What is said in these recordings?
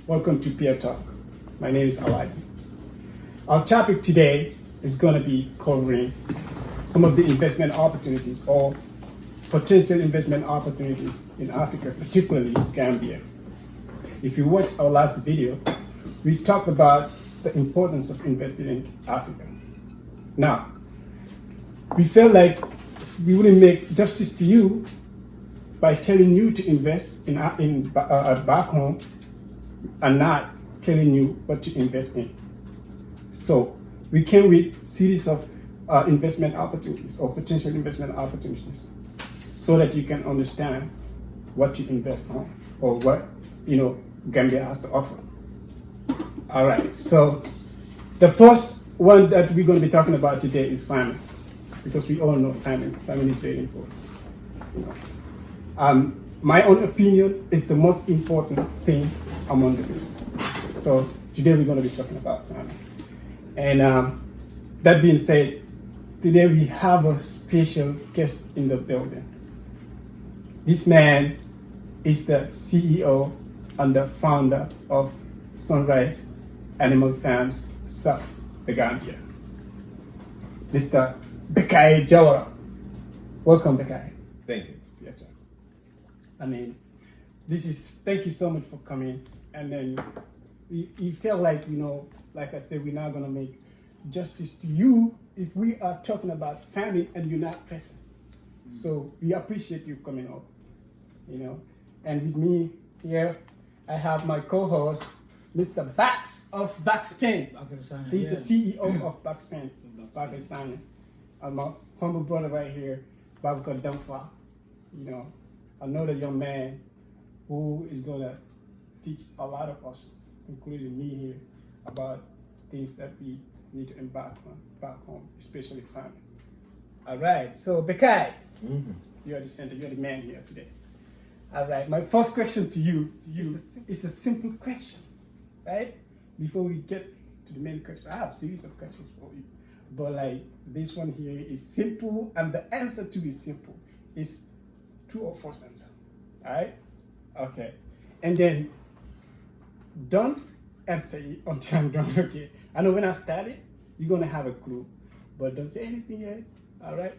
welcome to PeerTalk. My name is Alaji. Our topic today is going to be covering some of the investment opportunities or potential investment opportunities in Africa, particularly Gambia. If you watch our last video, we talked about the importance of investing in Africa. Now, we felt like we wouldn't make justice to you by telling you to invest in back home and not telling you what to invest in. So we came with series of investment opportunities or potential investment opportunities so that you can understand what to invest on or what Gambia has to offer. All right, so the first one that we're going to be talking about today is famine, because we all know famine. Famine is very important. My own opinion is the most important thing among the list. So today we're going to be talking about famine. And that being said, today we have a special guest in the building. This man is the CEO and the founder of Sunrise Animal Farms, SAF, the Gambia. Mr. Bekai Jawara. Welcome, Bekai. Thank you. Thank you so much for coming. And then we felt like, like I said, we're not going to make justice to you if we are talking about famine and you're not present. So we appreciate you coming up, And with me here, I have my co-host, Mr. Bax of Backspan. He's the CEO of Backspan, Pakistan. And my humble brother right here, Babka Damfa. Another young man who is going to teach a lot of us, including me here, about things that we need to embark on back home, especially family. All right, so Bekai, you are the center, you're the man here today. All right, my first question to you is a simple question, right? Before we get to the main question, I have a series of questions for you. But this one here is simple, and the answer to is simple. It's true or false answer. All right? Okay. And then don't answer it until I'm done. Okay. I know when I started, you're going to have a clue, but don't say anything yet. All right?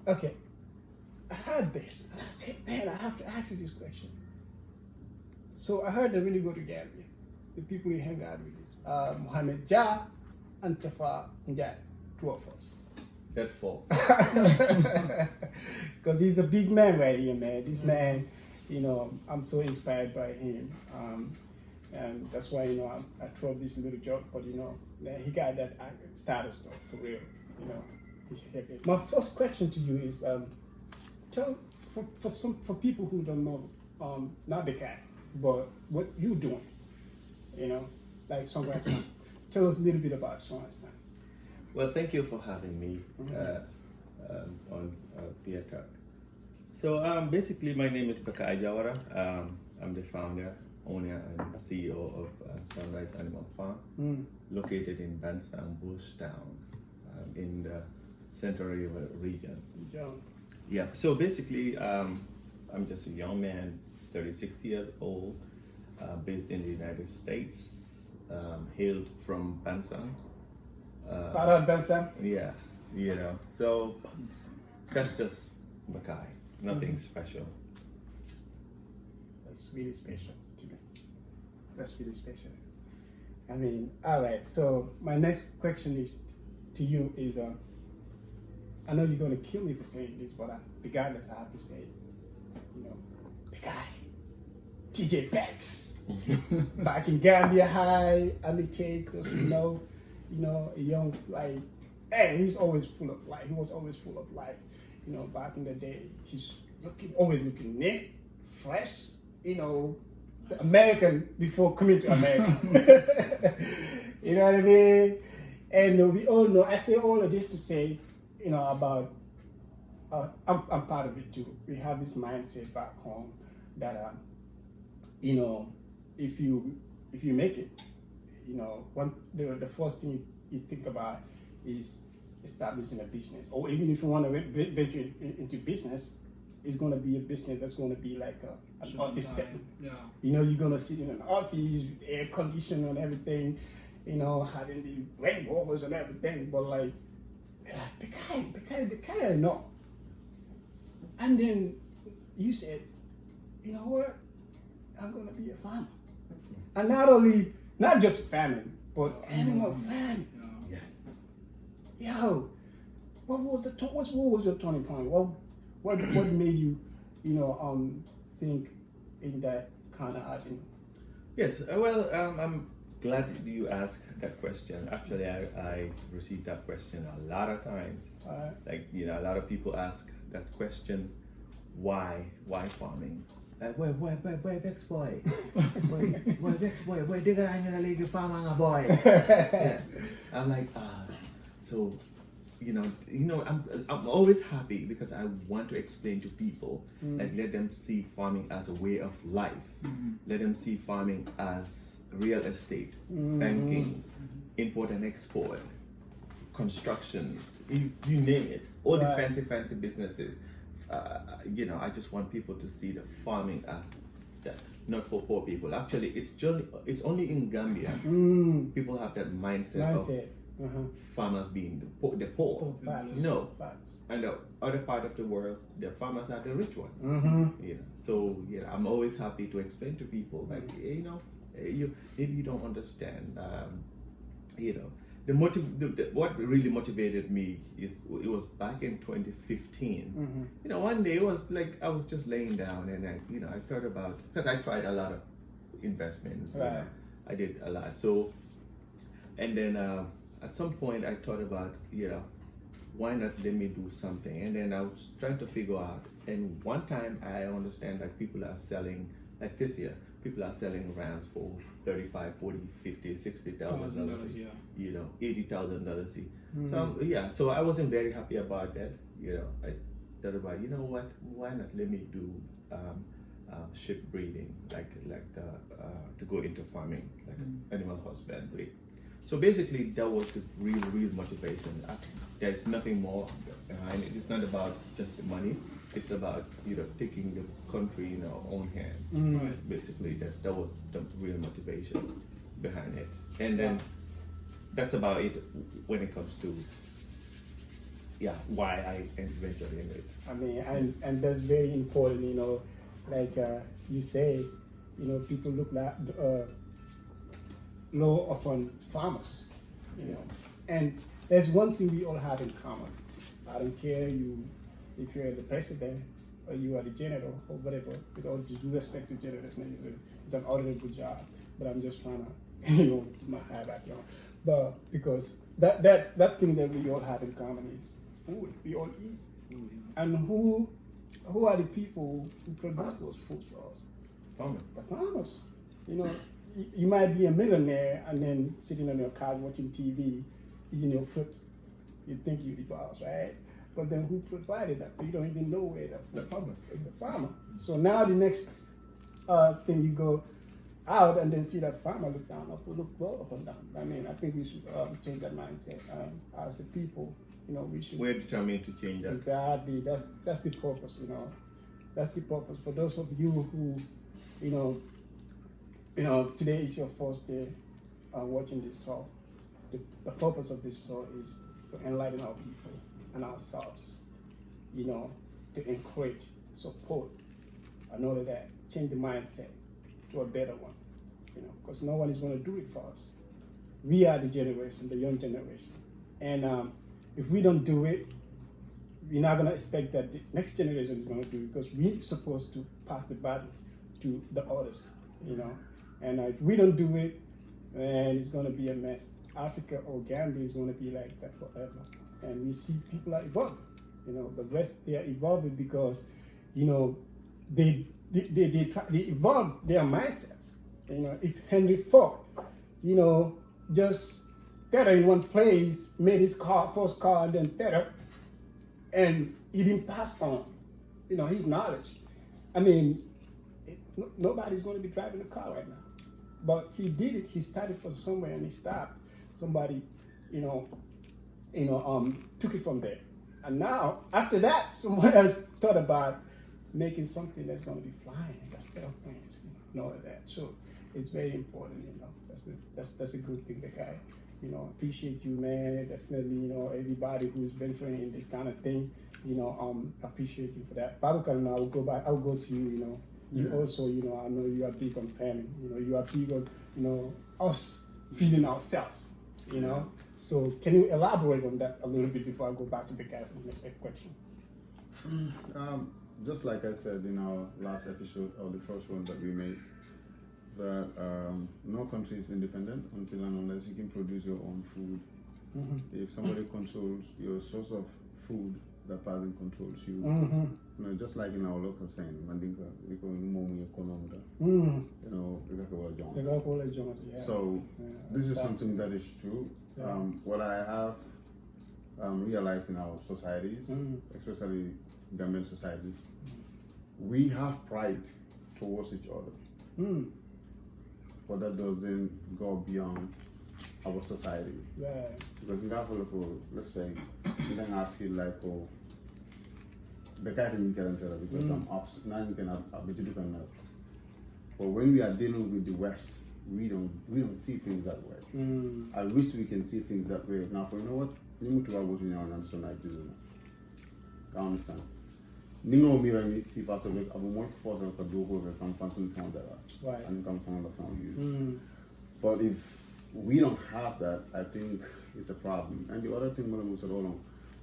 Okay. I heard this, and I said, man, I have to ask you this question. So I heard that when you go to Gambia, the people you hang out with is Mohamed Ja and Tafa Njai, true or false? That's false. Because he's a big man right here, man. This man, I'm so inspired by him. And that's why, I throw this little joke, but, he got that status, though, for real. My first question to you is, tell, for people who don't know, not the guy, but what you doing, like Sunrise Man. Tell us a little bit about Sunrise Man. Well, thank you for having me on PeerTalk. So basically, my name is Bekai Jawara. I'm the founder, owner, and CEO of Sunrise Animal Farm, located in Bansang Bush Town, in the Central River region. Yeah. So basically, I'm just a young man, 36 years old, based in the United States, hailed from Bansang. Shout out Benson. Yeah, so that's just Bekai, nothing special. That's really special to me. That's really special. All right, so my next question is to you is, I know you're going to kill me for saying this, but regardless, I have to say, Bekai, TJ Bex, back in Gambia High, because a young, he's always full of life. He was always full of life. Back in the day, he's always looking neat, fresh, the American before coming to America. You know what I mean? And we all know, I say all of this to say, about, I'm part of it too. We have this mindset back home that, if you make it, the first thing you think about is establishing a business, or even if you want to venture into business, it's going to be a business that's going to be like an office setting. Yeah. You know, you're going to sit in an office with air conditioning and everything, you know, having the rainbows and everything, but like, Bekai, no. And then you said, you know what, I'm going to be a farmer. And not just farming, but animal farming. Yeah. Yes. Yo, what was your turning point? What made you, you know, think in that kind of avenue? Yes, well, I'm glad you asked that question. Actually, I received that question a lot of times. Like, you know, a lot of people ask that question, why farming? Like, where Bex boy? where Bex boy? Where they got a lady farming a boy? Yeah. I'm like, so, you know, I'm always happy because I want to explain to people, like, let them see farming as a way of life. Let them see farming as real estate, banking, import and export, construction, you name it, all the fancy businesses. You know, I just want people to see the farming as that, not for poor people. Actually, it's only in Gambia people have that mindset. Of farmers being the poor. Facts. No. Facts. And the other part of the world, the farmers are the rich ones. You know, so yeah, I'm always happy to explain to people, like, you know, maybe you don't understand. You know, what really motivated me is it was back in 2015. You know, one day it was like I was just laying down and I thought about, because I tried a lot of investments. Right. You know, I did a lot. So, and then at some point I thought about, you know, why not let me do something? And then I was trying to figure out. And one time I understand that people are selling, like this year, people are selling rams for $35, $40, $50, $60,000. Yeah. You know, $80,000. So yeah, so I wasn't very happy about that. You know, I thought about, you know what? Why not let me do sheep breeding, like to go into farming, like animal husbandry. So basically, that was the real motivation. There's nothing more behind it. It's not about just the money. It's about, you know, taking the country in our own hands. Right. Basically, that was the real motivation behind it. And then that's about it when it comes to why I eventually ended it. I mean, and that's very important, you know, like you say, you know, people look like low upon farmers, you know, and there's one thing we all have in common. I don't care if you're the president or you are the general or whatever, with all due respect to generals, it's an honorable job, but I'm just trying to, you know, put my hat back on. But because that thing that we all have in common is food. We all eat. And who are the people who produce those foods for us? Farmers. The farmers. You know, you might be a millionaire and then sitting on your couch watching TV, eating your fruit. You think you're the boss, right? But then who provided that? You don't even know where the farmer is. The farmer. So now the next thing, you go out and then see that farmer look down, look well up and down. I mean, I think we should change that mindset as a people. You know, we should. We're determined to change that. Exactly. That's the purpose. You know, that's the purpose. For those of you who, you know, today is your first day watching this show. The purpose of this show is to enlighten our people and ourselves. You know, to encourage, support, and all of that. Change the mindset to a better one. You know, because no one is going to do it for us. We are the generation, the young generation, and if we don't do it, we're not going to expect that the next generation is going to do it, because we're supposed to pass the baton to the others, you know. And if we don't do it, then it's going to be a mess. Africa or Gambia is going to be like that forever. And we see people are evolving. You know, the West, they are evolving because, you know, they evolve their mindsets. You know, if Henry Ford, you know, just tether in one place, made his first car, and then tether, and he didn't pass on, you know, his knowledge. I mean, nobody's going to be driving a car right now. But he did it. He started from somewhere and he stopped. Somebody, took it from there. And now, after that, someone else thought about, making something that's going to be flying. That's airplanes, and all of that. So it's very important, That's a good thing, Bekai. Appreciate you, man. Definitely, everybody who's venturing in this kind of thing, appreciate you for that. Babakan, I'll go to you, You also, I know you are big on family. You are big on, us feeding ourselves, So can you elaborate on that a little bit before I go back to Bekai for the next question? Just like I said in our last episode, or the first one that we made, that no country is independent until and unless you can produce your own food. If somebody controls your source of food, that person controls you. Just like in our local saying, Mandinka, we call Momi Kononga. So this is something that is true. What I have realized in our societies, especially Gambian society, we have pride towards each other. But that doesn't go beyond our society. Because in that let's say, then I feel like, the guy didn't get into that because I'm ups, now you can have but when we are dealing with the West, we don't see things that way. I wish we can see things that way. Now, for you know what? I understand. Ningo mira ni si faso with abu more force of Kadogo come from some kind that and come from the family. But if we don't have that, I think it's a problem. And the other thing,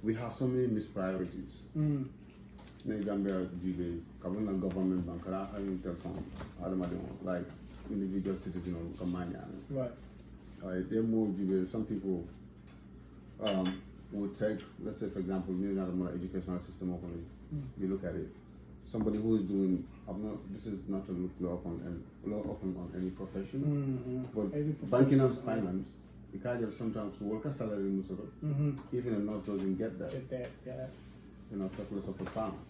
we have so many mispriorities. Gambia, government bank, like individual citizens of Gambian. They're more some people would take, let's say for example, more educational system openly. You look at it. Somebody who is doing, this is not to look on any profession, but banking and finance, you can't just sometimes work a salary, even a nurse doesn't get that. Talkless of a farmer.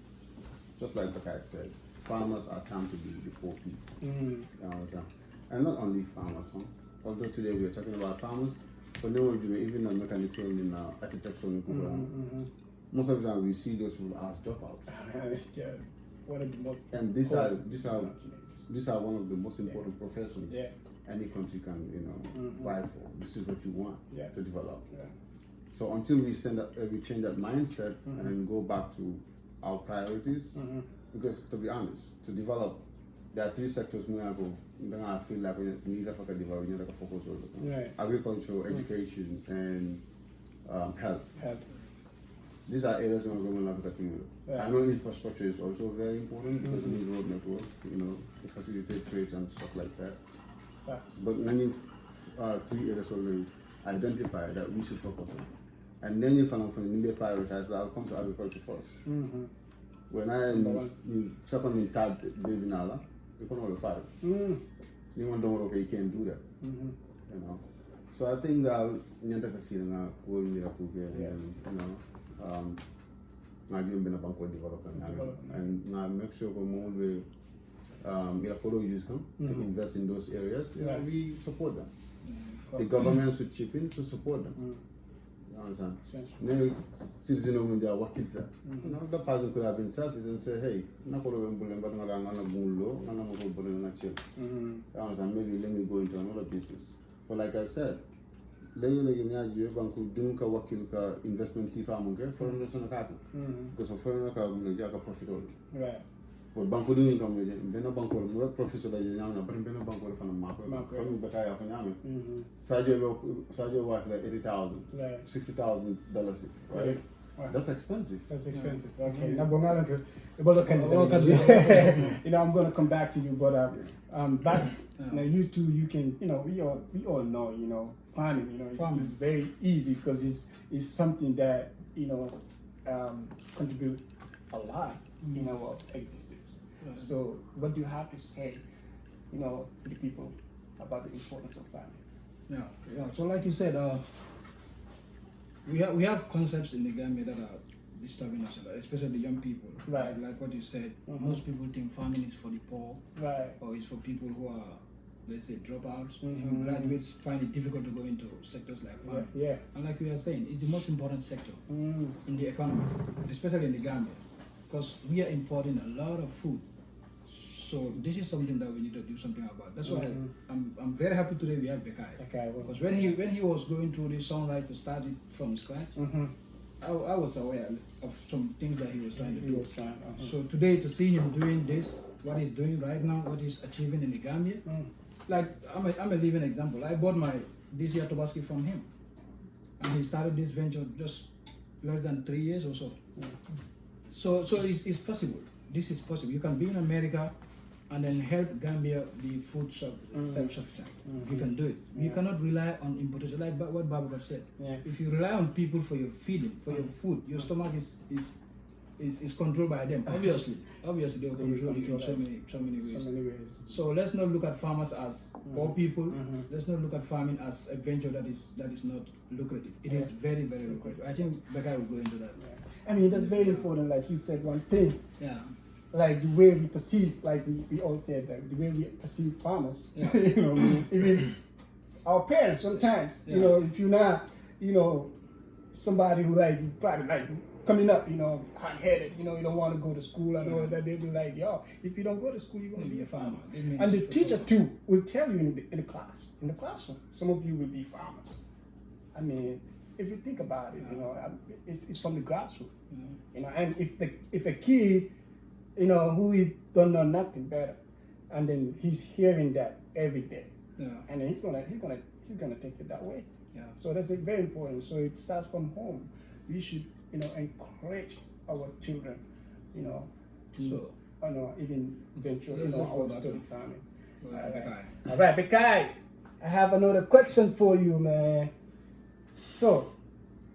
Just like the guy said, farmers are termed to be the poor people. And not only farmers, although today we are talking about farmers, but no even on mechanical in architectural most of the time we see those people as dropouts. One of the most and these are one of the most important professions any country can vie for. This is what you want to develop. So until we change that mindset and go back to our priorities, because to be honest, to develop, there are 3 sectors where I go. Then I feel like we need to develop. We need to focus on agriculture, education, and health. These are areas where we're going to look at. I know infrastructure is also very important because you need road networks, to facilitate trades and stuff like that. But many 3 areas already identify that we should focus on. And then if I'm from India prioritize, I'll come to agriculture first. When I in second and third baby nala, you can all 5. Anyone don't okay, you can't do that. So I think that will I've been a bank development and now make sure we move use to invest in those areas. We support them. The government should chip in to support them. You understand? Maybe citizens when they are working there. The person could have been selfish and say, hey, maybe let me go into another business. But like I said, investment because of profit. But banko do income bena banko mo professor la nyana but bena banko fa na mako ko Bekai fa nyame Sadio wife like $80,000 $60,000 right? That's expensive. Okay. Now I'm gonna come back to you, but now you two, you can, we all know, farming, it's very easy because it's something that contribute a lot in our existence. So what do you have to say, to the people about the importance of farming? Yeah. So like you said, we have concepts in the Gambia that are disturbing us, especially the young people. Right. Like what you said, most people think farming is for the poor, or it's for people who are, let's say, dropouts. Graduates find it difficult to go into sectors like farming. And like we are saying, it's the most important sector in the economy, especially in the Gambia. because we are importing a lot of food. So this is something that we need to do something about. That's why I'm very happy today we have Bekai. Because when he was going through this sunrise to start it from scratch, I was aware of some things that he was trying to do. So today to see him doing this, what he's doing right now, what he's achieving in the Gambia, like I'm a living example. I bought my this year Tobaski from him, and he started this venture just less than 3 years or so. So it's possible. This is possible. You can be in America and then help Gambia be food self-sufficient. You can do it. You cannot rely on importation, like what Babacar said. If you rely on people for your feeding, for your food, your stomach is controlled by them. Obviously they'll control you in so many ways. So let's not look at farmers as poor people. Let's not look at farming as a venture that is not lucrative. It is very, very lucrative. I think Bekai will go into that. I mean, that's very important. Like you said, one thing. Like the way we perceive, like we all said that the way we perceive farmers. You know, even our parents sometimes. You know, if you're not, you know, somebody who like probably like coming up, you know, hot-headed, you know, you don't want to go to school and all that, they'll be like, yo, if you don't go to school, you're going to be a farmer. And the teacher too will tell you in the classroom, some of you will be farmers. I mean, if you think about it, you know, it's from the grassroots, you know, and if a kid, you know, who don't know nothing better, and then he's hearing that every day, and then he's gonna take it that way. So that's very important. So it starts from home. We should, you know, encourage our children, you know, to, you know, even venture, you know, our study farming. All right, Bekai, I have another question for you, man. So,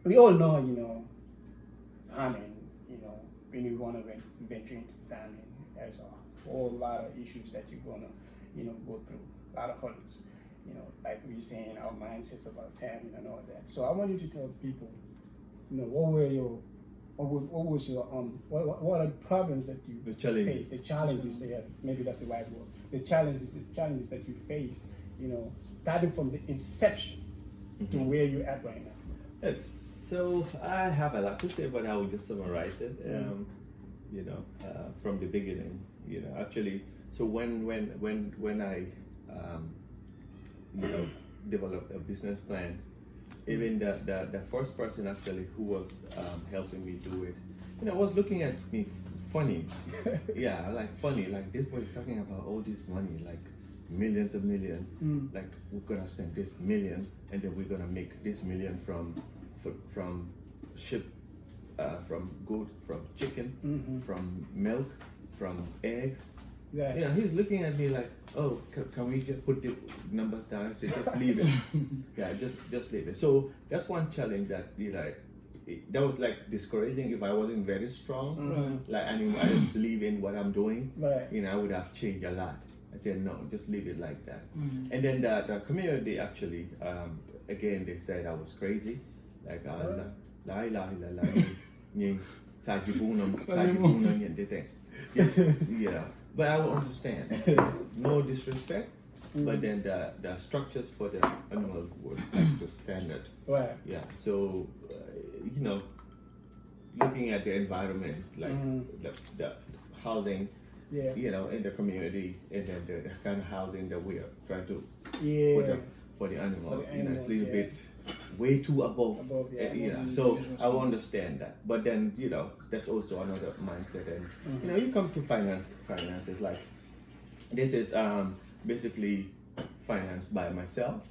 we all know, you know, farming, you know, when you want to venture into farming, there's a whole lot of issues that you're going to, you know, go through, a lot of hurdles, you know, like we're saying, our mindsets about farming and all that. So I want you to tell people, you know, what are the problems that you face, the challenges, maybe that's the right word, the challenges that you face, you know, starting from the inception to where you're at right now. Yes, so I have a lot to say, but I will just summarize it. You know, from the beginning. You know, actually, so when I you know, developed a business plan, even the first person actually who was helping me do it, you know, was looking at me funny. Yeah, like funny, like this boy is talking about all this money, like millions of millions, like we're gonna spend this million and then we're gonna make this million from goat, from chicken, from milk, from eggs. You know, he's looking at me like, oh, can we just put the numbers down and say just leave it? Yeah, just leave it. So that's one challenge that that was like discouraging. If I wasn't very strong, like I didn't believe in what I'm doing, you know, I would have changed a lot. I said no, just leave it like that. And then the community actually, again, they said I was crazy, like yeah. But I will understand. No disrespect, but then the structures for the animal were like the standard. Yeah. So you know, looking at the environment, like the housing, you know, in the community, and then the kind of housing that we are trying to put up for the animal, you know, it's a little bit way too above. So I will understand that. But then, you know, that's also another mindset. And you know, you come to finances like this is basically financed by myself.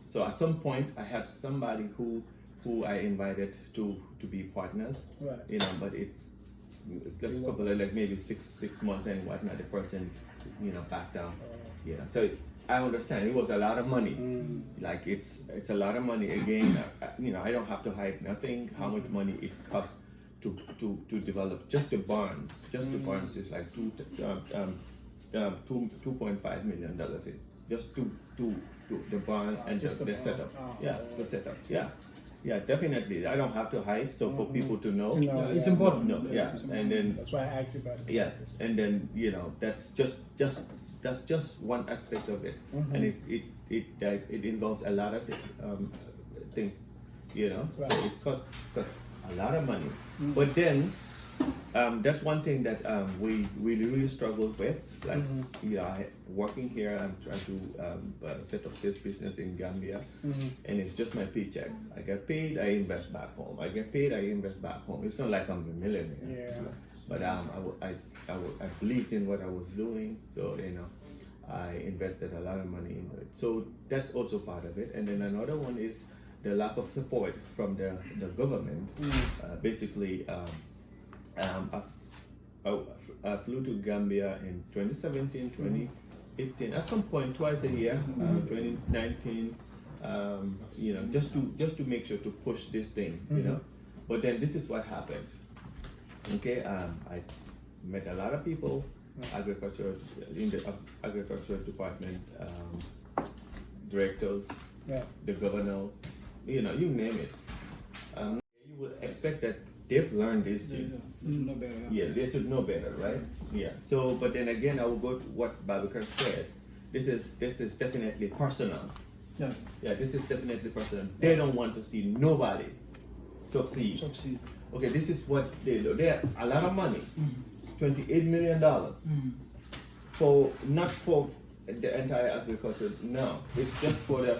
So at some point I had somebody who I invited to be partners. You know, but just a couple of like maybe six months and whatnot, the person, you know, backed down. You know, so I understand it was a lot of money. Like it's a lot of money. Again, you know, I don't have to hide nothing. How much money it costs to develop just the barns. Just the barns is like $2.5 million. Just to the barn and just the setup. The setup. Yeah, definitely. I don't have to hide, so for people to know. It's important. And then that's why I asked you about it. Yes, and then you know that's just one aspect of it, and it involves a lot of things, you know. So it costs a lot of money, but then that's one thing that we really struggle with. Like, working here, I'm trying to set up this business in Gambia, and it's just my paychecks. I get paid, I invest back home. I get paid, I invest back home. It's not like I'm a millionaire. Yeah. But I believed in what I was doing, so I invested a lot of money into it. So that's also part of it. And then another one is the lack of support from the government. Basically, I flew to Gambia in 2017, 2018, at some point twice a year, 2019, just to make sure to push this thing, But then this is what happened. Okay, I met a lot of people, agriculture in the agriculture department, directors, the governor, you name it. You would expect that they've learned these things. Know better, Yeah, they should know better, right? Yeah. So, but then again, I will go to what Babakar said. This is definitely personal. Yeah. Yeah, this is definitely personal. They don't want to see nobody succeed. Okay, this is what they do. They have a lot of money, $28 million, for not for the entire agriculture. No, it's just for the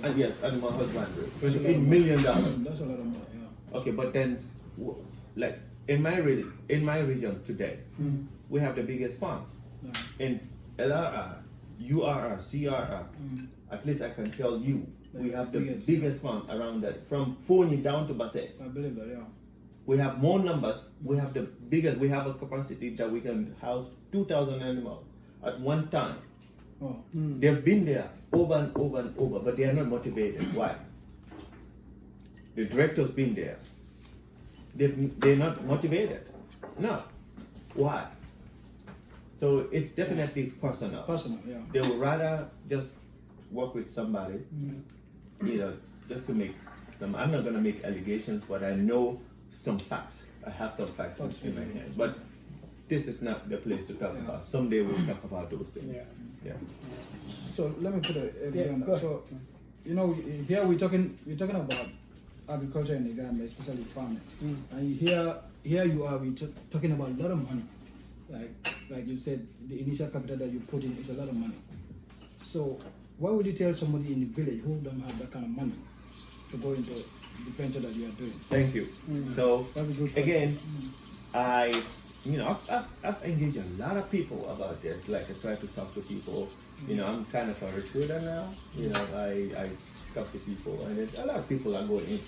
animal husbandry. $28 million. That's a lot of money. Yeah. Okay, but then, like in my region today, we have the biggest farm. In LRR, URR, CRR. At least I can tell you, we have the biggest farm around that, from Foni down to Basse. I believe that. Yeah. We have more numbers. We have the biggest. We have a capacity that we can house 2,000 animals at one time. Oh. They've been there over and over and over, but they are not motivated. Why? The director's been there. They're not motivated. No. Why? So it's definitely personal. Personal, yeah. They would rather just work with somebody, just to make some. I'm not gonna make allegations, but I know some facts. I have some facts in my hand. But this is not the place to talk about. Someday we'll talk about those things. Yeah. So let me put on that. So here we're talking about agriculture in the Gambia, especially farming. And here you are, we're talking about a lot of money. Like you said, the initial capital that you put in is a lot of money. So what would you tell somebody in the village who don't have that kind of money to go into the venture that you are doing? Thank you. So again, I've engaged a lot of people about this. Like I try to talk to people. I'm kind of a recruiter now. I talk to people, and a lot of people are going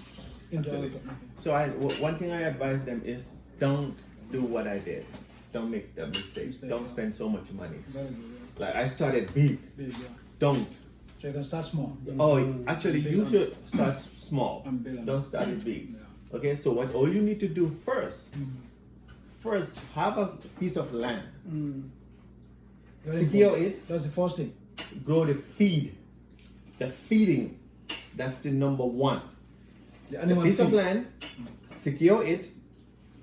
into it. So one thing I advise them is don't do what I did. Don't make the mistakes. Don't spend so much money. Like I started big. Don't. So you can start small. Actually, you should start small. Don't start it big. Okay. So all you need to do first have a piece of land. Secure it. That's the first thing. Grow the feed. The feeding. That's the number one. The piece of land. Secure it.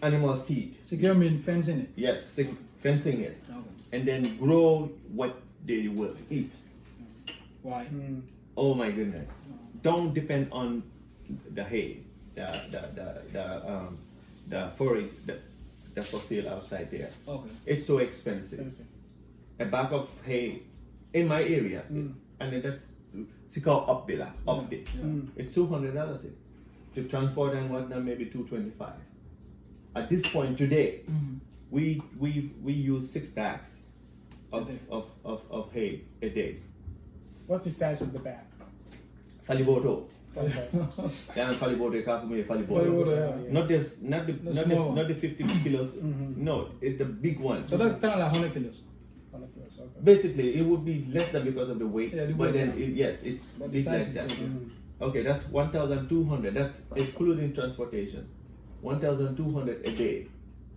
Animal feed. Secure means fencing it. Yes, fencing it. Okay. And then grow what they will eat. Why? Oh my goodness! Don't depend on the hay, the forage, the for sale outside there. Okay. It's so expensive. A bag of hay in my area, and then that's upbit. It's $200 to transport and whatnot, maybe $225. At this point today, we use 6 bags of hay a day. What's the size of the bag? Faliboto. Yeah, Faliboto, Faliboto. Not the 50 kilos. No, it's the big one. So that's kind of like 100 kilos. Basically, it would be less than because of the weight. But then, it's big like that. Okay, that's 1,200. That's excluding transportation. 1,200 a day,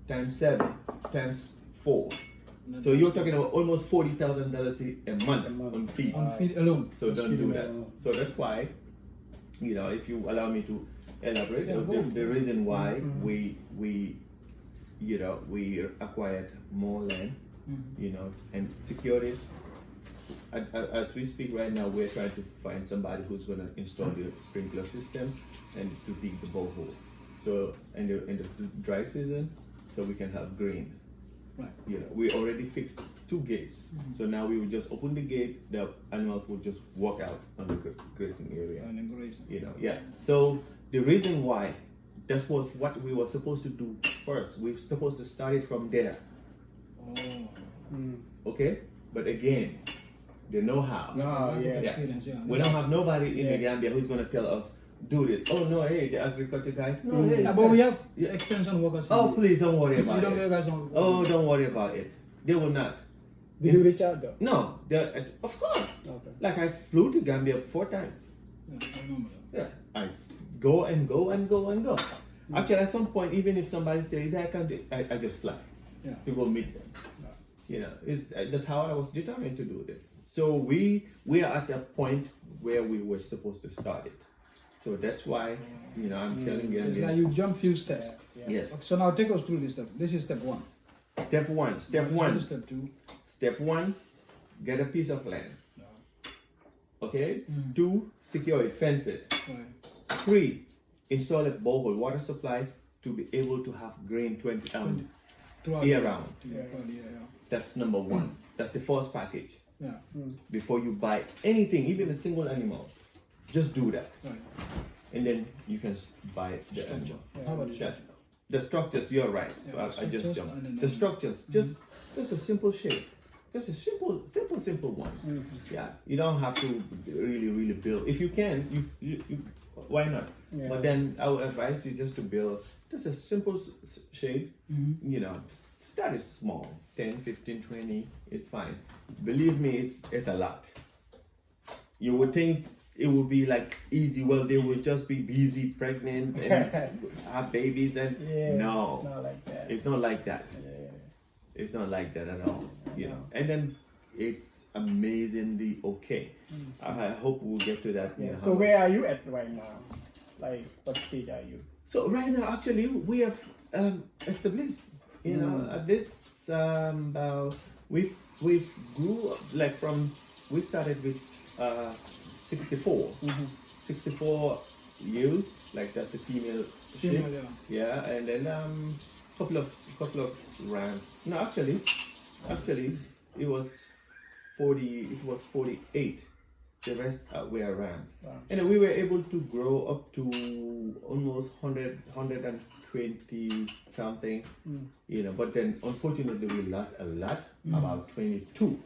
times 7, times 4. So you're talking about almost $40,000 a month on feed. On feed alone. So don't do that. So that's why, if you allow me to elaborate, the reason why we acquired more land, and secured it. As we speak right now, we're trying to find somebody who's going to install the sprinkler system and to dig the borehole. So in the dry season, so we can have grain. Right. You know, we already fixed 2 gates, so now we would just open the gate. The animals would just walk out on the grazing area. And then grazing. You know, yeah. So the reason why that was what we were supposed to do first. We were supposed to start it from there. Oh. Okay, but again, the know-how. No, yeah. Experience, yeah. We don't have nobody in the Gambia who's gonna tell us do this. Oh no, hey, the agriculture guys. No, hey. Yeah, but we have Yeah. extension workers. Oh, please don't worry about You don't, it. you guys don't. Oh, don't worry about it. They will not. Did you reach out though? No, of course. Okay. Like I flew to Gambia 4 times. Yeah, I remember that. Yeah, I go and go and go and go. Actually, at some point, even if somebody says I can't do it, I just fly to go meet them. You know, that's how I was determined to do it. So we are at a point where we were supposed to start it. So that's why, you know, I'm telling you. So it's like you jump few steps. Yes. Okay, so now take us through this step. This is step 1. Step 1. Step 1. Step 2. Step 1, get a piece of land. Okay. 2, secure it, fence it. Right. 3, install a borehole water supply to be able to have grain 20 year round. Yeah. That's number 1. That's the first package. Yeah. Before you buy anything, even a single animal, just do that, Right. and then you can buy the animal. How about the Yeah. structure? The structures, you're right. Yeah, I just structures jumped. and then- The structures, just a simple shape, just a simple one. Yeah, you don't have to really build. If you can, you why not? Yeah. But then I would advise you just to build just a simple shape. You know, start it small, 10, 15, 20. It's fine. Believe me, it's a lot. You would think it would be like easy. Well, they would just be busy, pregnant, and have babies, and no, it's not like that. it's not like that. Yeah. It's not like that at all. You know, and then it's amazingly okay. I hope we'll get to that. Yeah. You know, So where are you at right now? Like, what stage are you? So right now, actually, we have established. You know, at this we grew up, like from we started with 64 youth, like that's the female sheep. Yeah, and then couple of rams. No, actually it was 48. The rest were rams. Wow. And we were able to grow up to almost 120 something, you know, but then unfortunately we lost a lot, about 22.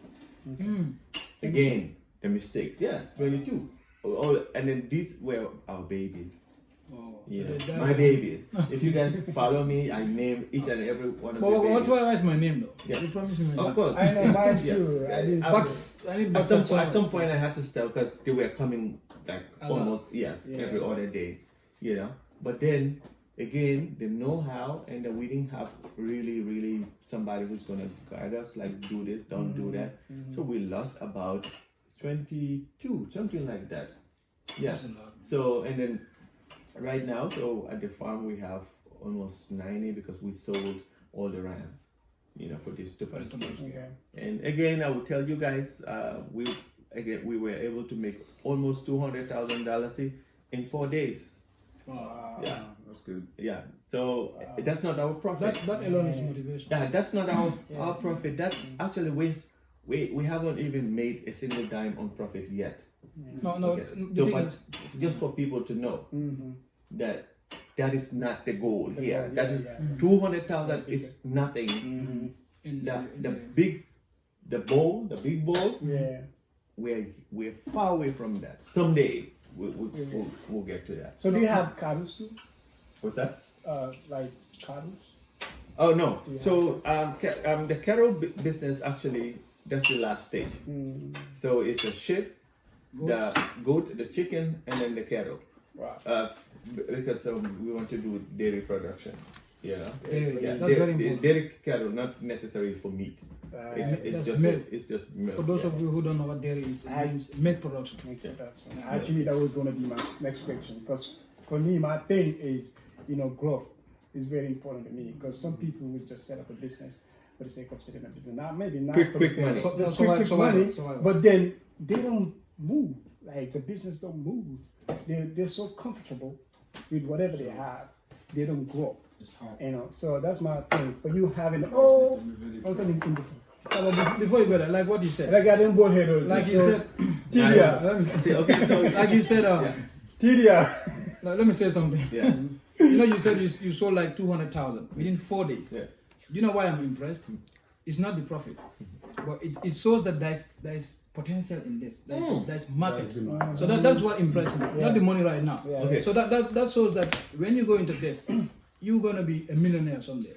Again, the mistakes, yes, 22. Oh, and then these were our babies. Oh, You so know, they- my babies. If you guys follow me, I name each and every one of the babies. What's my name though? Yeah. You promised me. Of course. I know mine Yeah. too. I didn't see Bucks. I need At bucks. some point I had to stop because they were coming like A lot. almost every other day, you know. But then again, the know-how, and then we didn't have really somebody who's gonna guide us, like do this, don't do that. So we lost about 22, something like that. Yeah. That's a lot. So and then right now, so at the farm we have almost 90 because we sold all the rams, you know, for this stupid. Okay. And again, I will tell you guys, we were able to make almost $200,000 in 4 days. Wow. Yeah, That's good. yeah. So that's not our profit. That alone is motivation. Yeah, that's not our profit. That's actually we haven't even made a single dime on profit yet. No. Okay. The So, thing but is- just for people to know that is not the goal The here. goal, That yeah, is yeah. 200,000 is nothing. in The big bowl, Yeah. we're far away from that. Someday we'll get to that. So do you have cattle too? What's that? Like cattle? Oh no. Yeah. So the cattle business actually that's the last stage. So it's a sheep, the goat, the chicken, and then the cattle. Wow. Because we want to do dairy production. You know. Dairy, Yeah, that's very important. Dairy cattle, not necessarily for meat. It's That's just milk. it's just milk. For those yeah. of you who don't know what dairy is, it means milk production. Actually, that was going to be my next question, because for me, my thing is, growth is very important to me, because some people will just set up a business for the sake of setting up a business. Now, maybe not Quick for the sake money. of So- quick survival, money, survival. but then they don't move. Like the business don't move. They're so comfortable with whatever they have. They don't grow. It's hard. You know, so that's my thing. For you having Before you go there, like what you said. Like I didn't ball head. Like you said. See, okay, so like you said. Let me say something. yeah. You know, you said you sold like 200,000 within 4 days. Yes. You know why I'm impressed? It's not the profit, but it shows that there's potential in this. There's market. So that's what impressed me. Not the money right now. Okay. So that shows that when you go into this, you're gonna be a millionaire someday.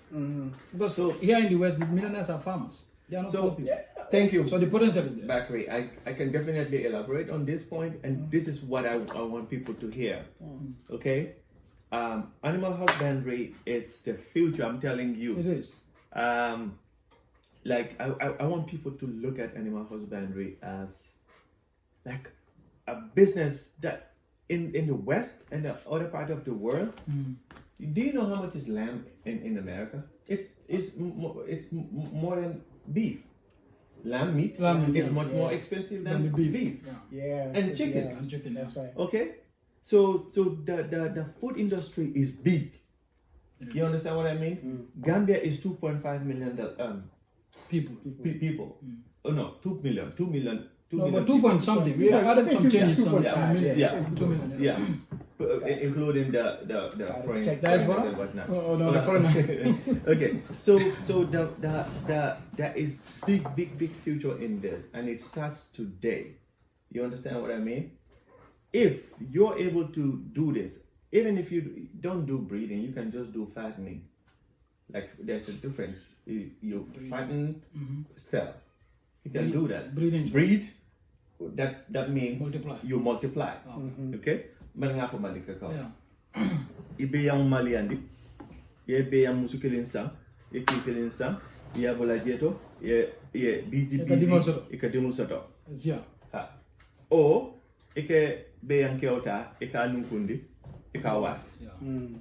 Because here in the West, the millionaires are farmers. They are not poor people. Thank you. So the potential is there. Bakri, I can definitely elaborate on this point, and this is what I want people to hear. Okay? Animal husbandry is the future, I'm telling you. It is. Like I want people to look at animal husbandry as like a business that in the West and the other part of the world. Do you know how much is lamb in America? It's more than beef. Lamb meat is much more expensive than beef. Yeah. And chicken. And chicken, that's right. Okay? So the food industry is big. You understand what I mean? Gambia is 2.5 million people. Oh no, 2 million. 2 million. No, but 2 point something. We have added some changes. 2 million. Yeah. 2 million. Yeah. Including the foreign diaspora and whatnot. Oh no, the foreign. Okay, so there is big future in this, and it starts today. You understand what I mean? If you're able to do this, even if you don't do breeding, you can just do fattening. Like there's a difference. You fatten, sell. You can do that. Breed. That means you multiply. Okay. Malanga for malika ka. Ibe yang maliandi. Ibe yang musukilin sa. Ikilin sa. Ia bola jeto. Ia BGB. Ikadimul sato. Yeah. Ha. O ike be yang keota. Ika nukundi. Ika wa.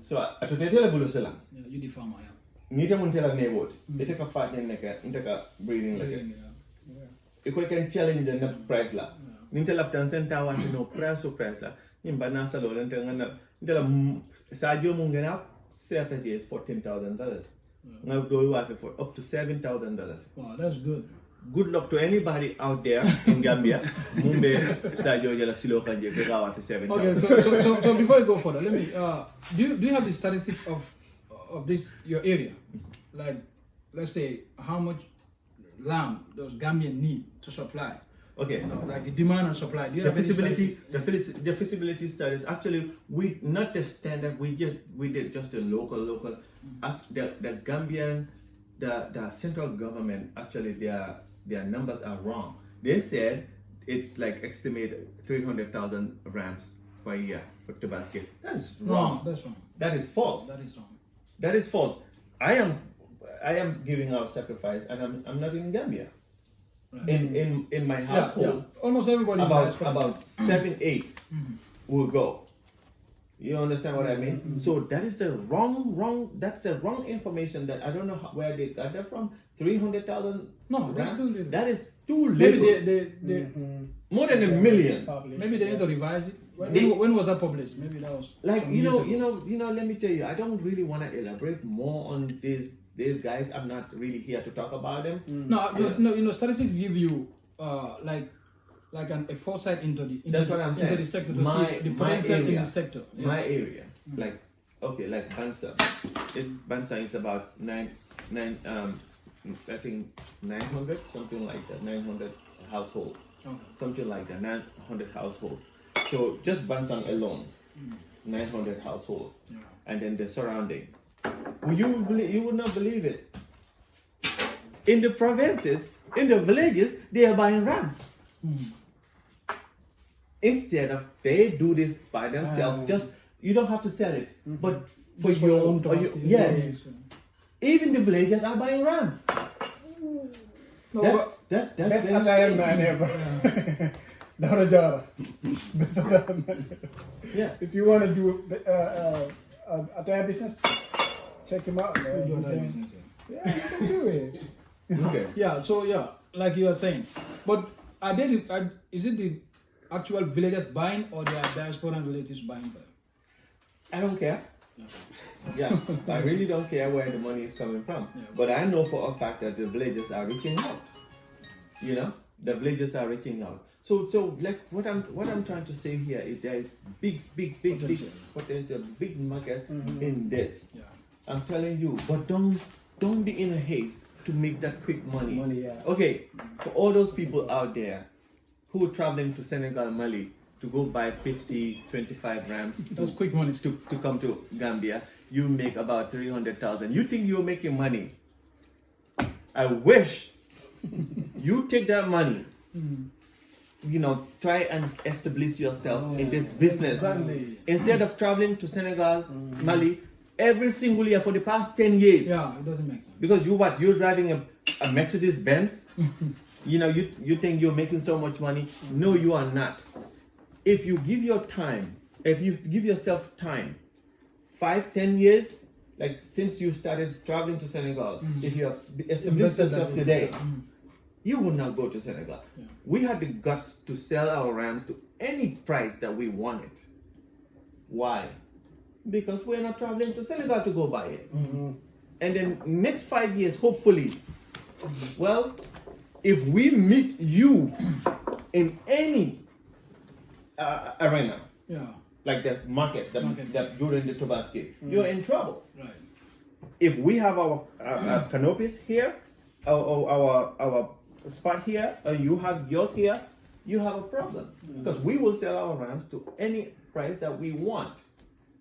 So atutela bulu selang. Yeah, you the farmer. Yeah. Nita muntela nebot. Ite ka fatting neka. Ite ka breeding leke. Iko can challenge the price la. Ninta laftan senta want to know price or price la. Nimba nasa lo lente ngana ndela sajo mungena certain is $14,000. Now do you have for up to $7,000. Wow, that's good. Good luck to anybody out there in Gambia. Mumbe sajo jala silo kanje begawa for $7,000. Okay, so before you go further, let me do you have the statistics of this your area? Like let's say how much lamb does Gambian need to supply? Okay. You know, like the demand and supply. Do you have the feasibility studies. Actually, we not the standard. We did just the local. The Gambian, the central government. Actually, their numbers are wrong. They said it's like estimate 300,000 rams per year for Tabasco. That is wrong. That's wrong. That is false. That is wrong. That is false. I am giving out sacrifice, and I'm not in Gambia. In my household, almost everybody about 7-8 will go. You understand what I mean? So that is the wrong. That's the wrong information that I don't know where they got that from. 300,000. No, that's too little. That is too little. Maybe they more than a million. Maybe they need to revise it. When was that published? Maybe that was like you know. Let me tell you, I don't really want to elaborate more on these guys. I'm not really here to talk about them. No. You know, statistics give you like a foresight into the sector to see the potential in the sector. Yeah. My area, like Bansa, Bansa is about I think 900, something like that, 900 households, something like that, 900 households. So just Bansang alone, 900 households, and then the surrounding. You would not believe it. In the provinces, in the villages, they are buying rams. Instead of they do this by themselves, just you don't have to sell it, but for your own yes. Even the villagers are buying rams. No, that's best attire man ever. Bekai Jawara. Best attire man. Yeah. If you want to do attire business, check him out. Man. Yeah, you can do it. Okay. Yeah. So like you are saying, but is it the actual villagers buying or their diaspora relatives buying them? I don't care. Yeah, I really don't care where the money is coming from. Yeah. But I know for a fact that the villagers are reaching out. You know, the villagers are reaching out. So like what I'm trying to say here is there is big potential, big market in this. Yeah. I'm telling you, but don't be in a haste to make that quick money. Okay, for all those people out there who are traveling to Senegal, Mali to go buy 50, 25 rams Those quick money to come to Gambia, you make about 300,000. You think you're making money? I wish you take that money. You know, try and establish yourself in this business. Exactly. Instead of traveling to Senegal, Mali, every single year for the past 10 years. Yeah, it doesn't make sense. Because you're driving a Mercedes Benz. You know, you think you're making so much money. No, you are not. If you give yourself time, 5-10 years, like since you started traveling to Senegal, if you have established yourself today, you will not go to Senegal. Yeah. We had the guts to sell our rams to any price that we wanted. Why? Because we're not traveling to Senegal to go buy it. And then next 5 years, hopefully, well, if we meet you in any arena, like that market, that during the Tobaski, you're in trouble. Right. If we have our canopies here, our spot here, or you have yours here, you have a problem. Because we will sell our rams to any price that we want.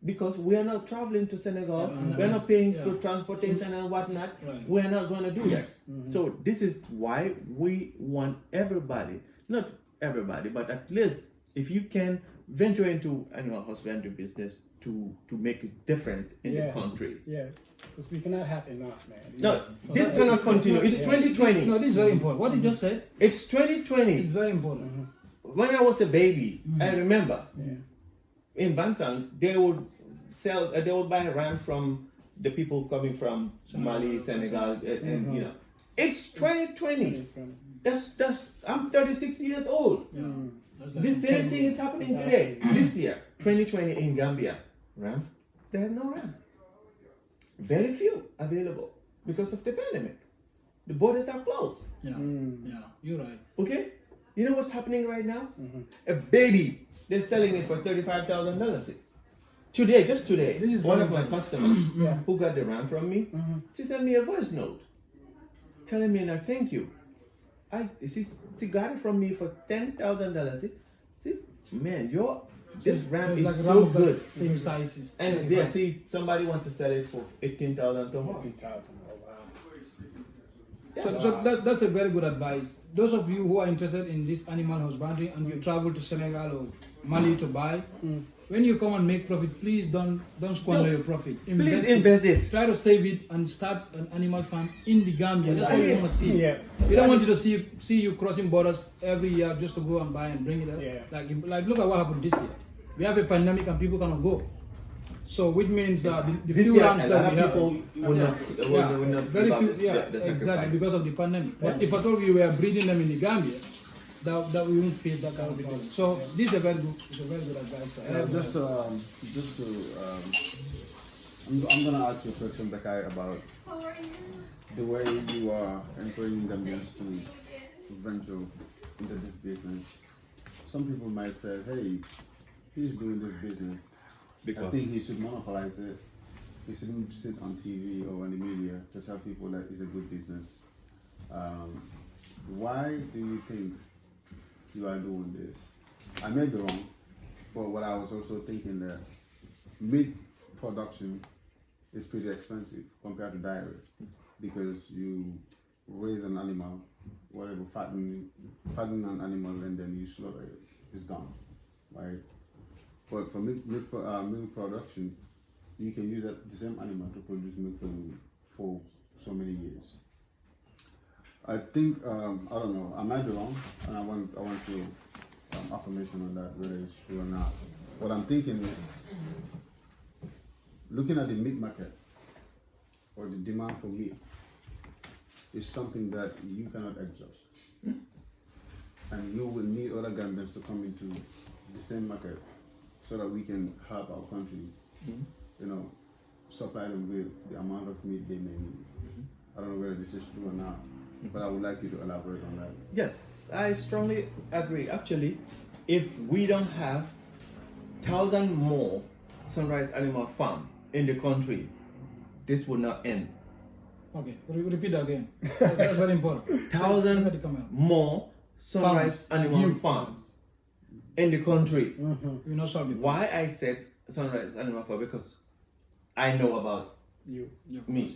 Because we are not traveling to Senegal, we are not paying for transportation and whatnot. Right. We are not going to do that. So this is why we want everybody, not everybody, but at least if you can venture into animal husbandry business to make a difference in the country. Yeah, because we cannot have enough, man. No, this cannot continue. It's 2020. No, this is very important. What you just said, It's 2020. it's very important. When I was a baby, I remember in Bansang, they would buy rams from the people coming from Mali, Senegal, and you know. It's 2020. I'm 36 years old. The same thing is happening today. This year, 2020 in Gambia, rams, there are no rams. Very few available because of the pandemic. The borders are closed. Yeah, you're right. Okay? You know what's happening right now? A baby, they're selling it for $35,000. Today, just today, This is one of very my customers who got the ram from me, she sent me a voice note telling me, and thank you. She got it from me for $10,000. See, man, this ram is like so good. Same sizes. And yeah, see, somebody wants to sell it for 18,000 to more. 15,000. Oh wow. So that's a very good advice. Those of you who are interested in this animal husbandry and you travel to Senegal or Mali to buy, when you come and make profit, please don't squander your profit. Please invest it. Try to save it and start an animal farm in the Gambia. That's what we want to see. Yeah. We don't want you to see you crossing borders every year just to go and buy and bring it up. Yeah. Like look at what happened this year. We have a pandemic and people cannot go. So which means the few rams that we have, will not very few, the exactly, sacrifice. because of the pandemic. But if at all we were breeding them in the Gambia, that we won't face that kind of problem. So this is a very good advice. I'm gonna ask you a question, Bekai, about the way you are encouraging Gambians to venture into this business. Some people might say, hey, he's doing this business. I think he should monopolize it. He shouldn't sit on TV or in the media to tell people that it's a good business. Why do you think you are doing this? I may be wrong, but what I was also thinking that meat production is pretty expensive compared to dairy, because you raise an animal, whatever, fatten an animal, and then you slaughter it. It's gone, right? But for milk production, you can use the same animal to produce milk for so many years. I think I don't know. I might be wrong, and I want to affirmation on that, whether it's true or not. What I'm thinking is looking at the meat market or the demand for meat is something that you cannot exhaust, and you will need other Gambians to come into the same market so that we can help our country, supply them with the amount of meat they may need. I don't know whether this is true or not, but I would like you to elaborate on that. Yes, I strongly agree. Actually, if we don't have 1,000 more sunrise animal farm in the country, this would not end. Okay, repeat that again. That's very important. 1,000 more sunrise animal farms in the country. You know something. Why I said sunrise animal farm? Because I know about me.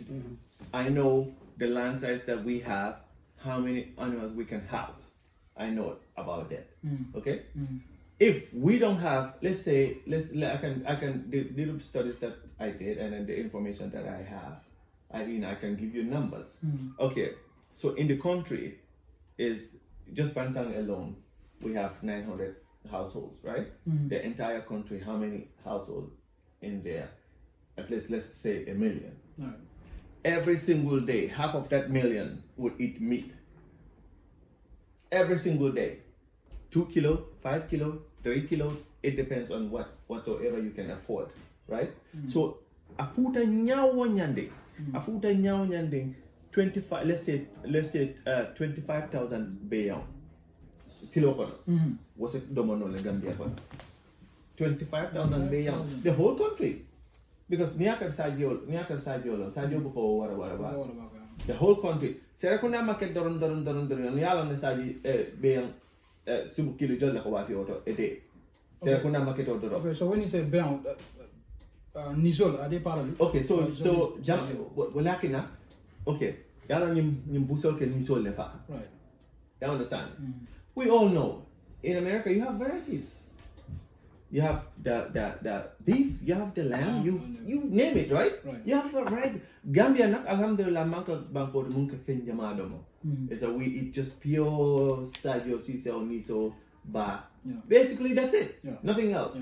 I know the land size that we have, how many animals we can house. I know about that. Okay. If we don't have, let's say, I can the little studies that I did and then the information that I have, I can give you numbers. Okay, so in the country is just Bantang alone, we have 900 households, right? The entire country, how many households in there? At least let's say 1 million. Right. Every single day, half of that million would eat meat. Every single day. 2 kilo, 5 kilo, 3 kilos, it depends on whatsoever you can afford, right? So afuta nyawo nyanding 25, let's say 25,000 bayon kilo kono was it domono le Gambia kono 25,000 bayon the whole country because niata sadio buko wara the whole country sera kuna market doron yalo ne saji bayon subu kilo jolla ko wafi auto a day sera kuna market doron. Okay, so when you say bayon Nisol, are they part of it? Okay, so walakina, okay, yala nyim busol ke nisol lefa. Right. You understand? We all know in America you have varieties. You have the beef, you have the lamb, you name it, right? You have right. Gambia nak alhamdulillah manka bangko munka fenjamadomo. It's a we eat just pure sajo, sisal, miso, ba. Basically that's it. Nothing else.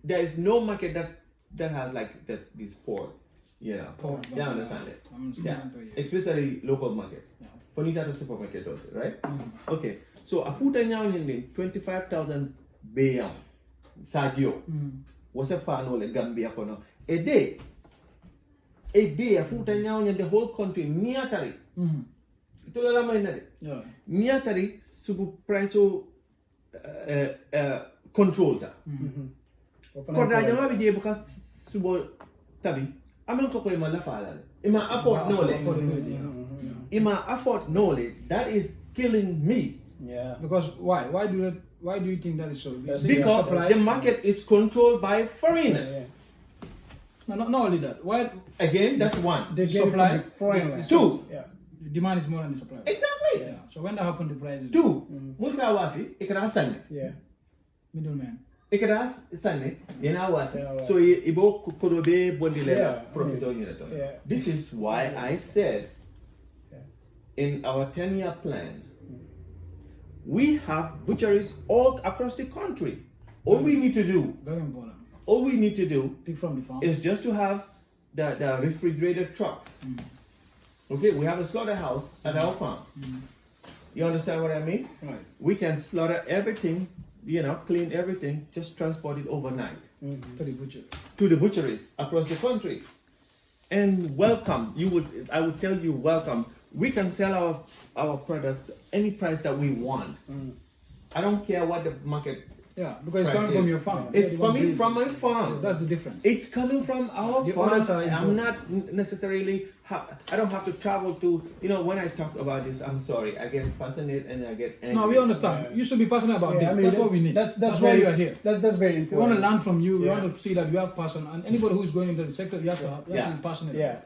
There is no market that has like this pork, you understand it? Especially local markets. For Nita supermarket also, right? Okay, so a food in 25,000 bayan Sadio was a fan of Gambia kono. A day a food in the whole country niatari. Niatari subu price controlled. Koda jama bi je buka subo tabi amen ko koy ma la falal ima afford knowledge that is killing me. Because why do you think that is so? Because the market is controlled by foreigners. No, not only that. Why again? That's one. The supply foreigners. Two. The demand is more than the supply. Exactly. So when that happens, the price is two. Mulka wafi ikra sanne. Middleman. Ikadas sanne yena wafi. So ibo kodobe bondile profit on it. This is why I said in our 10-year plan we have butcheries all across the country. All we need to do, very important. All we need to do pick from the farm is just to have the refrigerated trucks. Okay, we have a slaughterhouse at our farm. You understand what I mean? Right. We can slaughter everything, clean everything, just transport it overnight to the butcher. To the butcheries across the country. And welcome. I would tell you welcome. We can sell our products any price that we want. I don't care what the market. Yeah, because it's coming from your farm. It's coming from my farm. That's the difference. It's coming from our farm. I'm not necessarily. I don't have to travel to. When I talk about this, I'm sorry. I get passionate and I get angry. No, we understand. You should be passionate about this. That's what we need. That's why you are here. That's very important. We want to learn from you. We want to see that you have passion. And anybody who is going into the sector, you have to be passionate. Yeah.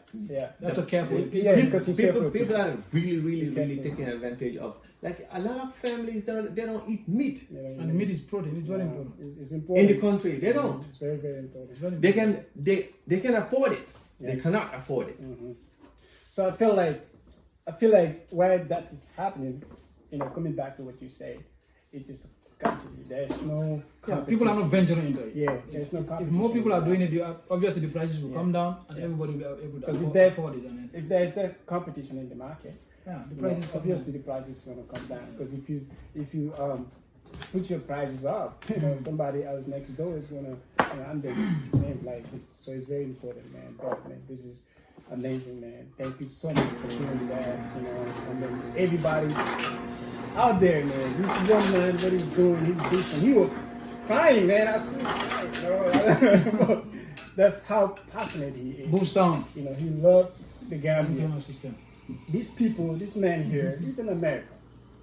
You have to care for it. People are really taking advantage of. Like a lot of families, they don't eat meat. And meat is protein. It's very important. It's important. In the country, they don't. It's very, very important. It's very important. They can afford it. They cannot afford it. So I feel like why that is happening, coming back to what you said, it's just scarcity. There's no people are not venturing into it. There's no competition. If more people are doing it, obviously the prices will come down and everybody will be able to afford it. If there's that competition in the market, the prices obviously the price is going to come down. Because if you put your prices up, somebody else next door is going to and then the same like this. So it's very important, man. But man, this is amazing, man. Thank you so much for doing that, and then everybody out there, man. This young man, what he's doing, he's decent. He was crying, man. I see him crying, That's how passionate he is. Boost on. He loved the Gambia. These people, this man here, he's in America.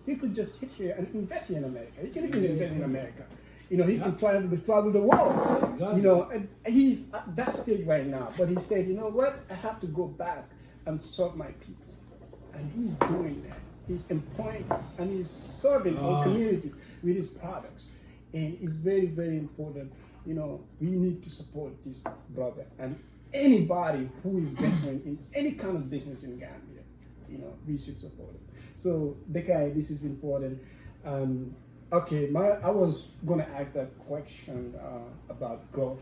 He could just sit here and invest in America. He can even invest in America. He can travel the world. Exactly. And he's at that stage right now. But he said, you know what? I have to go back and serve my people. And he's doing that. He's employing and he's serving our communities with his products. And it's very, very important. We need to support this brother and anybody who is venturing in any kind of business in Gambia. We should support him. So, Bekai, this is important. Okay, I was gonna ask that question about growth.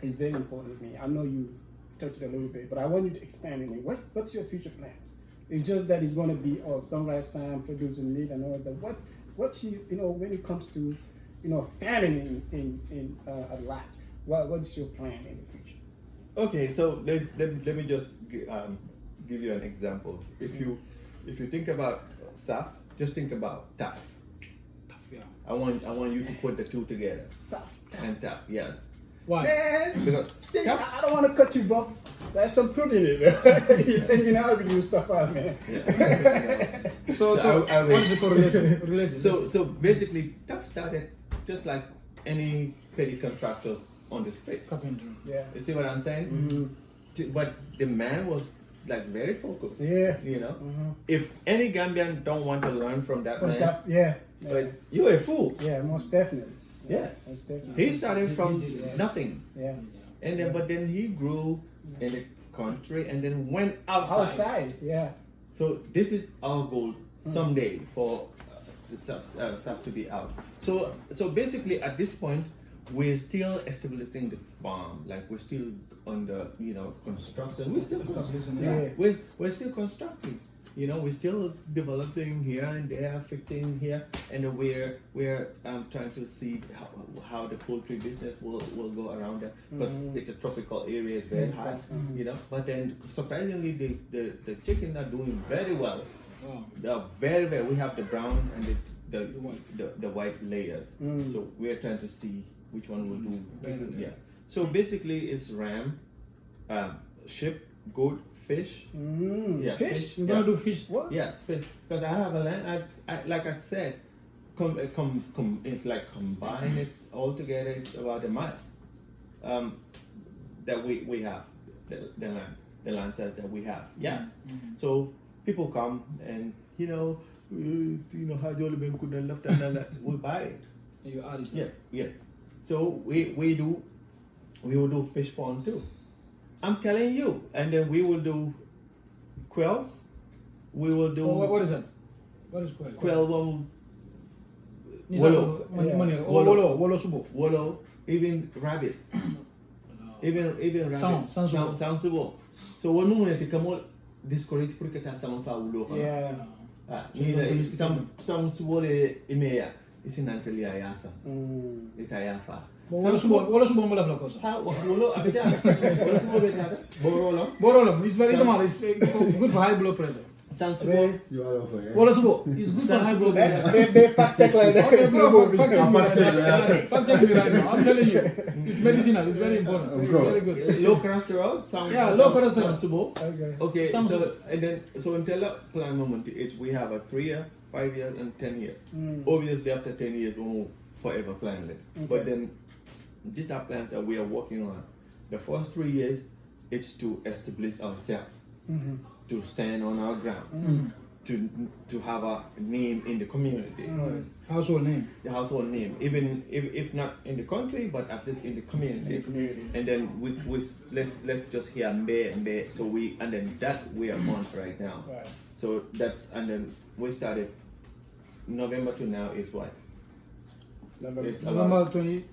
It's very important to me. I know you touched it a little bit, but I want you to expand on it. What's your future plans? It's just that it's gonna be Sunrise Farm producing meat and all that. What's when it comes to farming in at large? What's your plan in the future? Okay, so let me just give you an example. If you think about SAF, just think about TAF. Yeah. I want you to put the two together. SAF And TAF, yes. Why? Man, Because see, TAF, I don't want to cut you, bro. There's some truth in it. He's hanging out with you stuff out, man. yeah. So I what is the correlation? So basically, TAF started just like any petty contractors on the street. Carpenter. Yeah. You see what I'm saying? Mm-hmm. But the man was like very focused. Yeah. Mm-hmm. If any Gambian don't want to learn from that man, Yeah. but you're a fool. Yeah, most definitely. Yeah. Most definitely. He started from Yeah. nothing, Yeah. and then but then he grew in the country and then went outside. Yeah. So this is our goal someday for the stuff to be out. So basically at this point we're still establishing the farm. Like we're still on the construction. We're still we're still constructing. We're still developing here and there, fixing here, and we're trying to see how the poultry business will go around there because it's a tropical area, it's very hot, But then surprisingly, the chicken are doing very well. Wow. They are very very. We have the brown and the white layers. So we're trying to see which one will do better. Yeah. So basically, it's ram, sheep, goat, fish. Yeah, Fish? You're gonna do fish? What? Yes, fish. Because I have a land. Like I said, combine it all together. It's about a mile. That we have the land size that we have. Yes. So people come and how you been good and left and we buy it. You add it. Yeah. Yes. So we will do fish pond too. I'm telling you, and then we will do quails. We will do. What is that? What is quail? Quail Wolo subo. Wolo, even rabbits. Even rabbits. Sound subo. So when we take a discourage porque tá sama fa wulo. Yeah. Some subo le imeya. Isi nanteli ayasa. Ita yafa. Wolo subo mo la cosa. Ha wolo abetana. Wolo subo betana. Borolo. It's very normal. It's good for high blood pressure. Sound subo. You are over here. Wolo subo. It's good for high blood pressure. They fact check like that. Okay, bro, fact check me right now. I'm telling you, it's medicinal. It's very important. It's very good. Low cholesterol. Low cholesterol. Subo. Okay. So until that plan moment, we have a 3-year, 5 years, and 10 years. Obviously, after 10 years, we will forever plan it. Okay. But then these are plans that we are working on. The first 3 years, it's to establish ourselves, to stand on our ground, to have a name in the community. Household name. The household name, even if not in the country, but at least in the community. And then let's just hear Mbe. So and then that we are on right now. Right. So and then we started November to now is what? It's November about 20.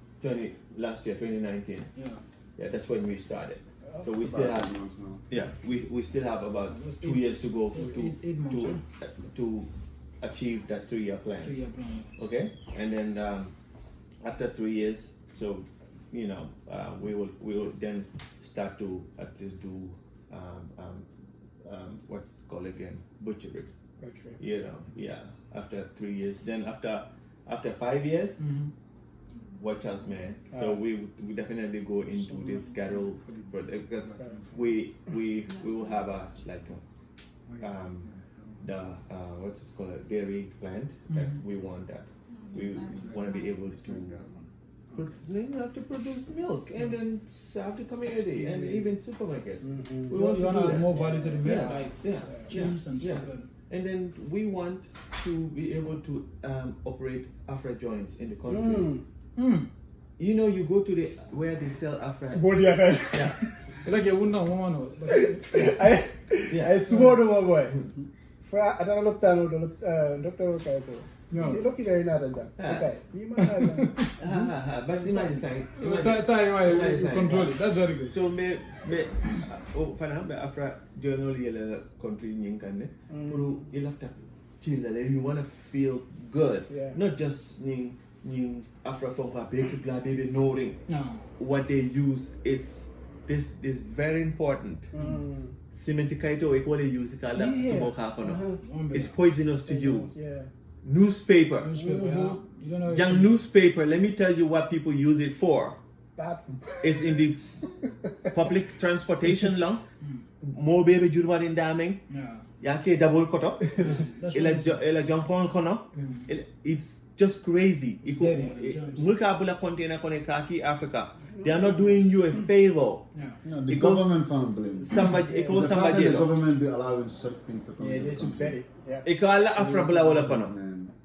last year, 2019. Yeah, that's when we started. So we About still have 8 months now. Yeah, we still have about 2 years to go to achieve that 3-year plan. 3-year plan. Okay, and then after 3 years, so we will then start to at least do what's called again butchery. After 3 years, then after 5 years, watch us, man. So we definitely go into this cattle product because we will have what's it called, a dairy plant that we want that. We want to be able to have to produce milk and then serve the community and even supermarkets. We want to add more value to the milk, cheese and stuff. And then we want to be able to operate Afra joints in the country. You know, you go to where they sell Afra. Like you wouldn't want I swore to my boy. I don't look down on Dr. Okaito. No. Look at it now. Okay. But imagine control it. That's very good. So Afra journal country you have to feel that you want to feel good. Not just Afra from baby knowing what they use is this very important. Cement kaito equally use it's poisonous to you. Newspaper. Young newspaper, let me tell you what people use it for. It's in the public transportation long. More baby jurwa in daming. Yake double cut up. It's just crazy. Mulka container kaki Africa. They are not doing you a favor. No, the government found blame. Somebody the government be allowing such things to come. They should bet it.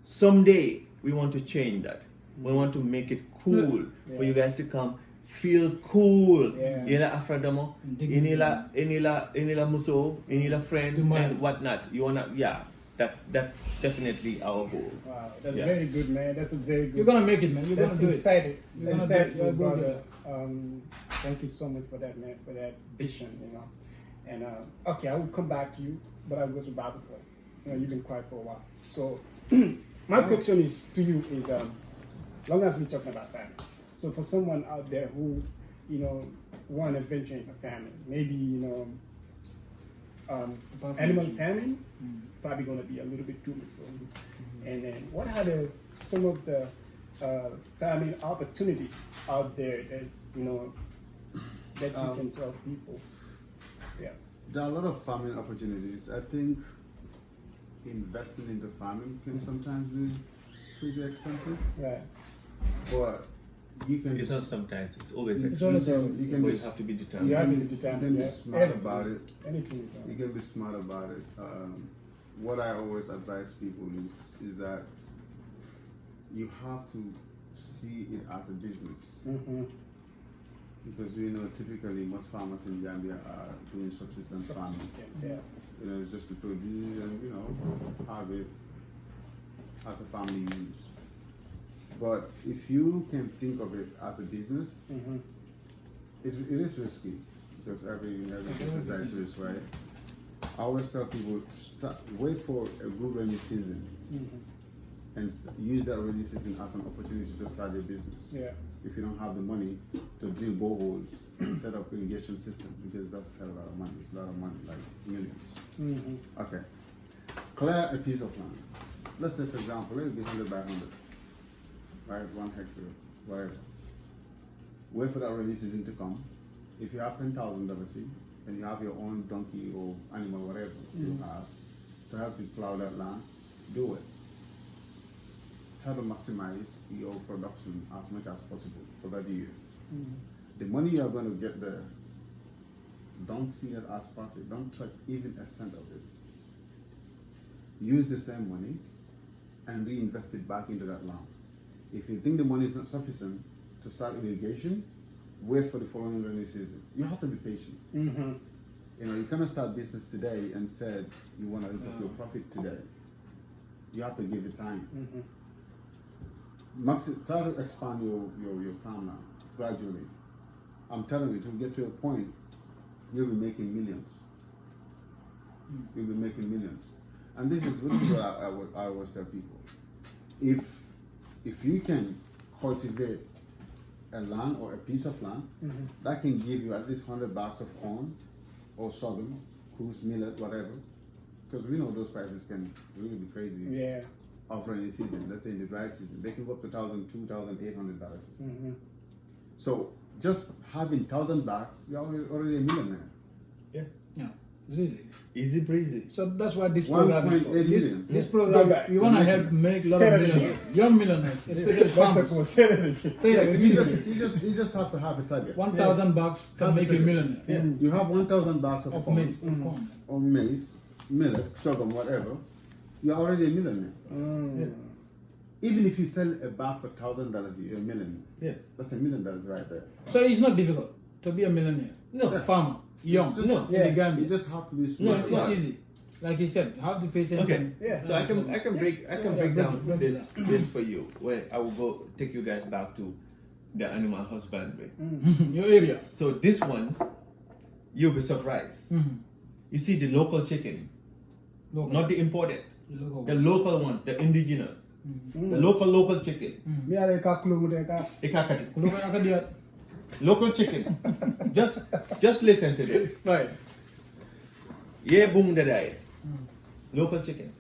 Someday we want to change that. We want to make it cool for you guys to come. Feel cool. Inila Afradamo, inila Muso, inila friends and whatnot. You wanna, that's definitely our goal. Wow, that's very good, man. That's a very good. You're gonna make it, man. You're that's gonna do excited. it. Excited, brother. Thank you so much for that, man. For that vision, And okay, I will come back to you, but I'll go to Bible. You've been quiet for a while. So my question is to you is, long as we're talking about family. So for someone out there who, want to venture into family, maybe, animal farming, probably going to be a little bit too much for you. And then what are some of the farming opportunities out there that, that you can tell people? There are a lot of farming opportunities. I think investing into farming can sometimes be pretty expensive. Right. But you can. It's not sometimes. It's always you have to be determined. You have to be determined. You can be smart about it. Anything. You can be smart about it. What I always advise people is that you have to see it as a business. Because typically most farmers in Gambia are doing subsistence farming. It's just to produce and have it as a family use. But if you can think of it as a business, it is risky because every business is risk, right? I always tell people wait for a good rainy season and use that rainy season as an opportunity to start your business. If you don't have the money to drill boreholes and set up irrigation systems, because that's a lot of money. It's a lot of money, like millions. Okay. Clear a piece of land. Let's say, for example, let it be 100 by 100. Right? 1 hectare, whatever. Wait for that rainy season to come. If you have $10,000 and you have your own donkey or animal, whatever you have, to help you plow that land, do it. Try to maximize your production as much as possible for that year. The money you are going to get there, don't see it as profit. Don't track even a cent of it. Use the same money and reinvest it back into that land. If you think the money is not sufficient to start irrigation, wait for the following rainy season. You have to be patient. You cannot start business today and say you want to reap your profit today. You have to give it time. Try to expand your farmland gradually. I'm telling you, to get to a point, you'll be making millions. You'll be making millions. And this is what I always tell people. If you can cultivate a land or a piece of land that can give you at least 100 bags of corn or sorghum, whose millet, whatever, because we know those prices can really be crazy. Yeah. Of rainy season, let's say in the dry season, they can go up to $1,000, $2,800. So just having 1,000 bags, you're already a millionaire. Yeah. Yeah. It's easy. Easy breezy. So that's what this program is for. 1.8 million. This program, we want to help make a lot of millionaires, young millionaires, especially farmers. Say that You just have to have a target. 1,000 bucks can make you a millionaire. Yeah. You have 1,000 bags Of corn, maize, of corn. or maize, millet, sorghum, whatever. You're already a millionaire. Yeah. Even if you sell a bag for $1,000, you're a millionaire. Yes. That's $1 million right there. So it's not difficult to be a millionaire. No. A farmer, young, It's just- No. in the Gambia. You just have to be No, smart. It's easy. Like you said, have the patience. Okay. And, So I can break break down it this for you. Where I will go take you guys back to the animal husbandry. your area. So this one, you'll be surprised. You see the local chicken, Local. not the imported. The The local one, the indigenous. The local chicken. Me are ka klumu de ka. Ikakati. Local. Local chicken. just listen to this. Right. Yeah, boom the day. Local chicken.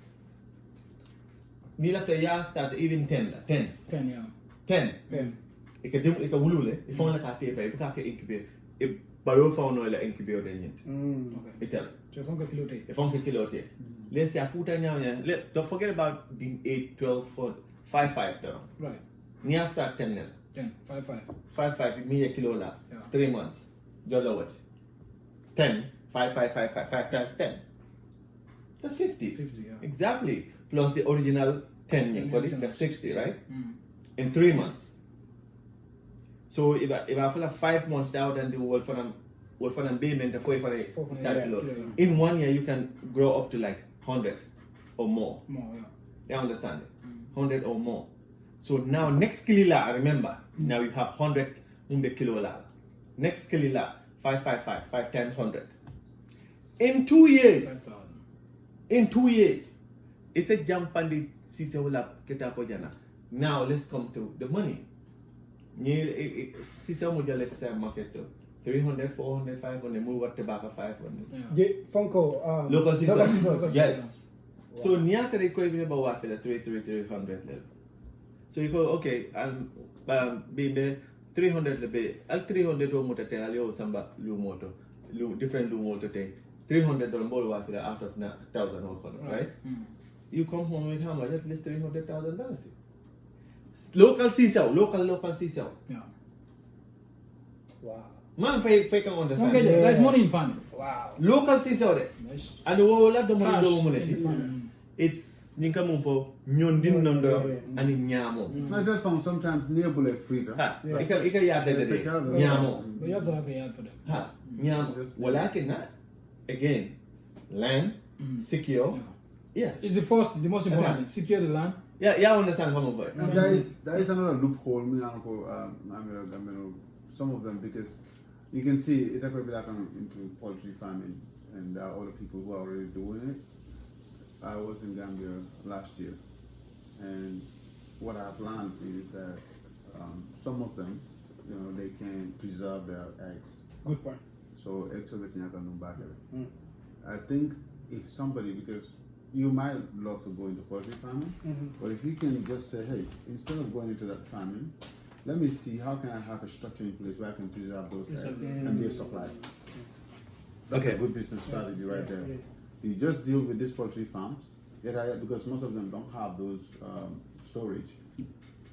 Nila after ya start even 10. 10, yeah. 10. Then. Ika wulule. If on la ka tefa, if ka incubate, if baro fa no la incubate den yint. Okay. Itel. So if I'm going to kill If on kilo te. Let's say a foot and don't forget about the 8, 12, 4, 5, 5 down. Right. Nia start 10 nil. 10, 5, 5. 5, 5, me a kilo la. Yeah. 3 months. Jollo what? 10, 5 times 10. That's 50. 50, yeah. Exactly. Plus the original 10, Yeah, that's 10. 60, right? In 3 months. So if I feel like 5 months down and do what for them payment for start yeah, kilo. yeah. In 1 year you can grow up to like 100 or more. More, yeah. You understand it? 100 or more. So now next kilila, remember, now you have 100 kilo la. Next kilila, 5 times 100. In 2 years, 5,000. it's a jump on the sisa keta for jana. Now let's come to the money. Sisa moja let's say market to 300, 400, 500, move up to back 500. Yeah. Je Funko. Local sisa. Local sisa. Yes. So niya kare ko even about what for the 300 level. So you go okay, be 300 lebe. Al 300 do motor te al yo samba lu motor. Different lu motor te. 300 don ball what for the out of 1,000 or right? You come home with how much? At least $300,000. Local sisa, local sisa. Yeah. Wow. Man, fake understand. Okay, there's money in farming. Wow. Local sisa there. Nice. And the whole lot of money Cash do in money. farming. It's ninka move for nyondin nondo and nyamo. I just found sometimes nearby a freezer. Ha, Yes. ika yard They de take care of it. nyamo. But you have to have a yard for them. Ha, nyamo. Walakin not. Again, land, secure. Yeah. Yes. It's the most important Okay. thing. Secure the land. Yeah, understand come over. And there is another loophole, me uncle, some of them, because you can see it could be like into poultry farming, and there are other people who are already doing it. I was in Gambia last year, and what I've learned is that some of them, they can preserve their eggs. Good point. So eggs are getting out of back. I think if somebody, because you might love to go into poultry farming, but if you can just say, hey, instead of going into that farming, let me see how can I have a structure in place where I can preserve those eggs and their supply. That's a good business strategy right there. Yeah. You just deal with these poultry farms, because most of them don't have those storage.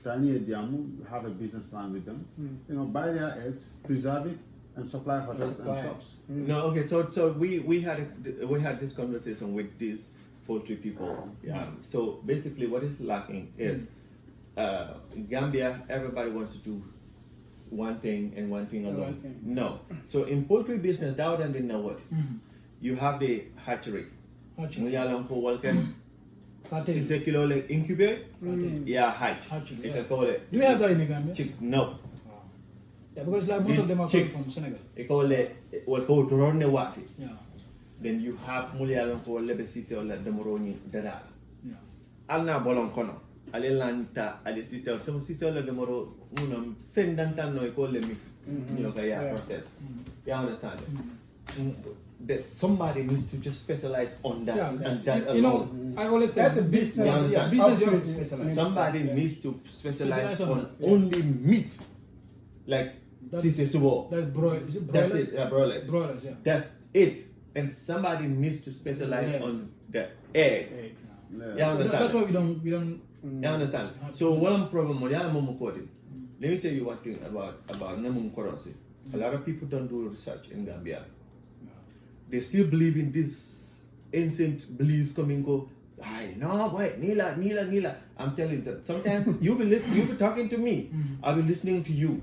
Tiny Diamu, have a business plan with them. Buy their eggs, preserve it, and supply hotels and shops. No, okay. So we had this conversation with these poultry people. Yeah. So basically, what is lacking is Gambia. Everybody wants to do one thing and one thing alone. No. So in poultry business, that would know what you have the hatchery. We are long for welcome. 6 kilo like incubate. Yeah, hatch. It can call it. Do you have that in the Gambia? No. Yeah, because like most of them are coming chicks. from Senegal. They call it what called drone wafi. Yeah. Then you have mulya long for lebesite or let the moroni dada. Yeah. Alna bolon kono. ale lanta ale sister so sister la demoro unam fendantan no ko le mix you know yeah process you understand that somebody needs to just specialize on that and that you alone. know I always say That's a business. business you have to specialize. Somebody needs to specialize on only meat like Sise Subo. That's broilers. That's it, broilers. Broilers, yeah. That's it. And somebody needs to specialize on the eggs. You understand? That's why we don't. You understand? So one problem, let me tell you one thing about Namun Korosi. A lot of people don't do research in Gambia. They still believe in this ancient beliefs coming go. I no boy, Nila. I'm telling you that sometimes you be talking to me. I'll be listening to you.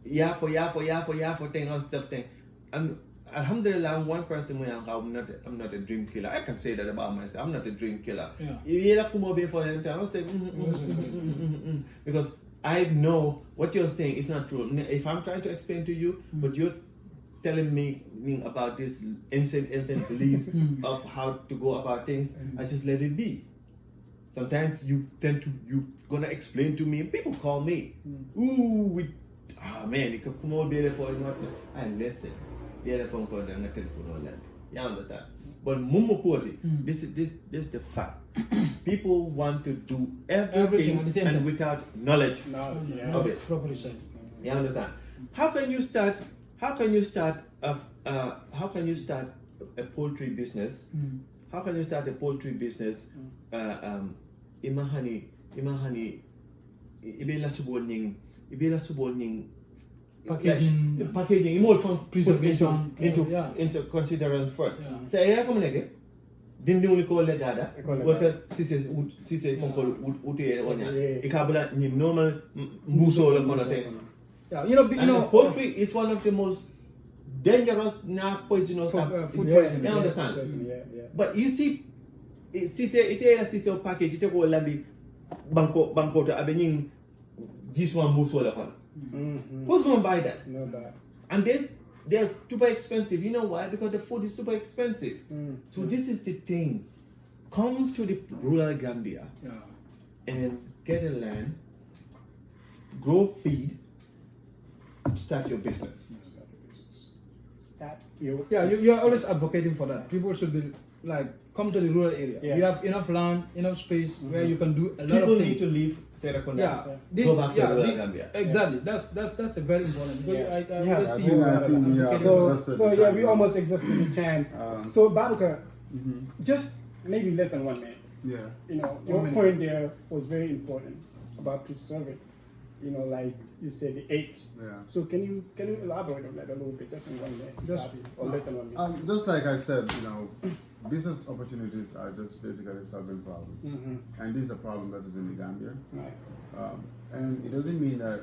Yeah for thing or stuff thing. And alhamdulillah, I'm one person where I'm not a dream killer. I can say that about myself. I'm not a dream killer. I'll say because I know what you're saying is not true. If I'm trying to explain to you, but you're telling me about this ancient beliefs of how to go about things, I just let it be. Sometimes you gonna explain to me. People call me, man, you can come over there for I listen. Yeah, the phone call and the telephone all that. You understand? But this is the fact. People want to do everything at the same and time. without knowledge of it. Properly said. You understand? How can you start a poultry business? How can you start a poultry business? Imahani ibela suboning packaging more from Preservation, into consideration first. Yeah. So here come again. Didn't only call the dada. What Sise from call Uti Onya. Ikabula ni normal muso la kind of thing. Yeah, you know, poultry is one of the most dangerous, poisonous stuff. Food poisoning. You understand? Yeah. But you see, Sise package, it go landi banko to abening this one muso la kind. Who's going to buy that? No bad. And they're super expensive. You know why? Because the food is super expensive. So this is the thing. Come to the rural Gambia and get a land, grow feed, start your business. You are always advocating for that. People should be like, come to the rural area. You have enough land, enough space where you can do a lot People of things. need to leave Serakunda. This, go back to rural Gambia. Exactly. That's a very important. Because I always see you. We almost exhausted the time. So Babuka, just maybe less than 1 minute. Yeah. You know, your point there was very important about preserving. You know, like you said, the eggs. Yeah. So can you elaborate on that a little bit, just in 1 minute, or less than 1 minute? Just like I said, business opportunities are just basically solving problems, and this is a problem that is in the Gambia. Right. And it doesn't mean that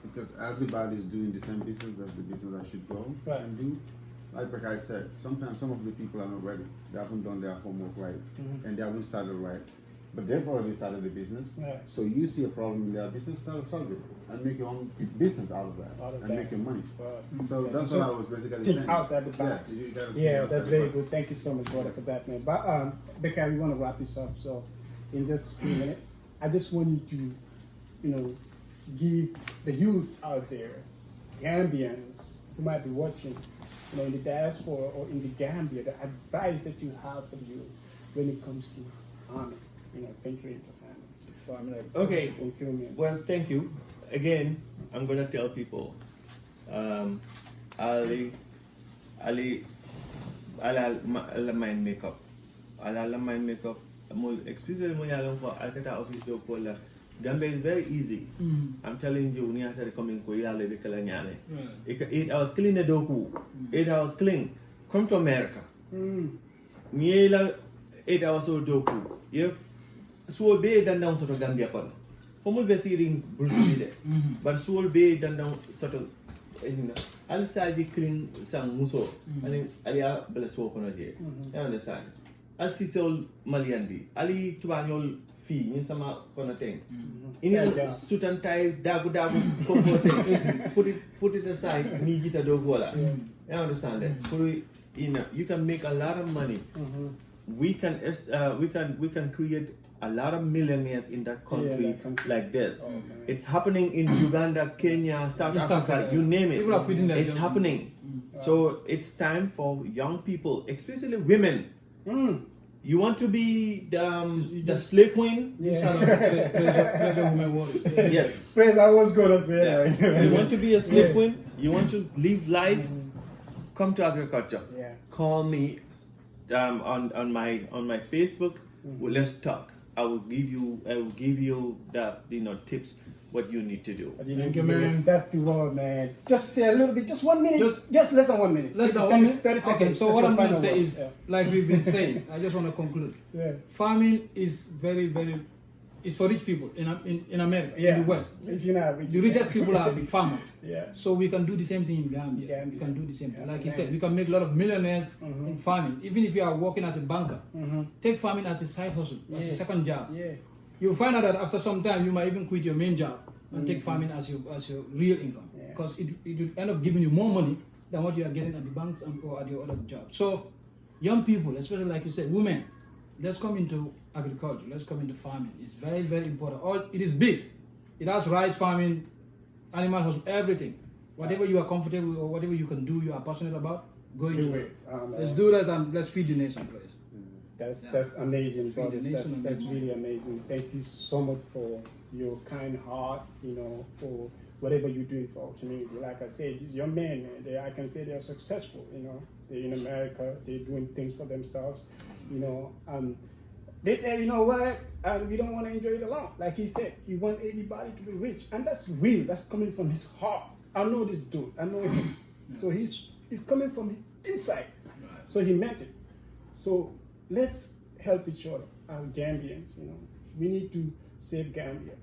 because everybody's doing the same business, that's the business I should go and do. Like I said, sometimes some of the people are not ready. They haven't done their homework right, and they haven't started right. But they've already started the business. Yeah. So you see a problem in their business, start to solve it and make your own business out of that and make your money. Wow. So that's what I was basically saying. Think outside the box. Yeah, that's very good. Thank you so much, brother, for that, man. But Bekai, we want to wrap this up. So in just a few minutes, I just want you to, give the youth out there, Gambians who might be watching, in the diaspora or in the Gambia, the advice that you have for the youth when it comes to farming. Venturing into farming. Okay. Well, thank you. Again, I'm gonna tell people, Ali, mind makeup. Mind makeup. Especially when you're for Alcata office do call Gambia is very easy. I'm telling you, when you're coming to Yale, the Kalanyane. 8 hours clean the doku. 8 hours clean. Come to America. Niela 8 hours of doku. If so be done down sort of Gambia kon. Formal besiring Bruce but so be done down sort of I'll say the clean sang muso. And Alia Belaso Kono. You understand? I'll see Sol Maliandi. Ali Tuanol fee in some kind of thing. In suit and tie, dagu put it aside, need it a dogola. You understand that? You can make a lot of money we can create a lot of millionaires in that country, like this. It's happening in Uganda, Kenya, South Africa, you name it. It's happening. So it's time for young people, especially women. You want to be the slave queen? Yes. Praise, I was gonna say. Yeah. You want to be a slave queen? You want to live life? Come to agriculture. Yeah. Call me on my Facebook. Well, let's talk. I will give you the tips what you need to do. Thank you, man. That's the word, man. Just say a little bit, just 1 minute, just less than 1 minute. Less than 1 minute. 30 seconds. Okay, so what I'm going to say is, like we've been saying, I just want to conclude. Yeah. Farming is very, very, it's for rich people in America, in the West. If you're not rich, the richest people are big farmers. Yeah. So we can do the same thing in Gambia. We can do the same thing. Like he said, we can make a lot of millionaires in farming. Even if you are working as a banker, take farming as a side hustle, as a second job. Yeah. You'll find out that after some time, you might even quit your main job and take farming as your real income, because it will end up giving you more money than what you are getting at the banks or at your other job. So young people, especially like you said, women, let's come into agriculture, let's come into farming. It's very, very important. It is big. It has rice farming, animal husbandry, everything. Whatever you are comfortable with or whatever you can do, you are passionate about, go into it. Let's do that and let's feed the nation, please. That's amazing, brothers. That's really amazing. Thank you so much for your kind heart, for whatever you're doing for our community. Like I said, these young men, I can say they're successful, they're in America, they're doing things for themselves, they say, you know what, we don't want to enjoy it alone. Like he said, he wants everybody to be rich. And that's real, that's coming from his heart. I know this dude, I know him. So he's coming from inside. So he meant it. So let's help each other as Gambians, We need to save Gambia.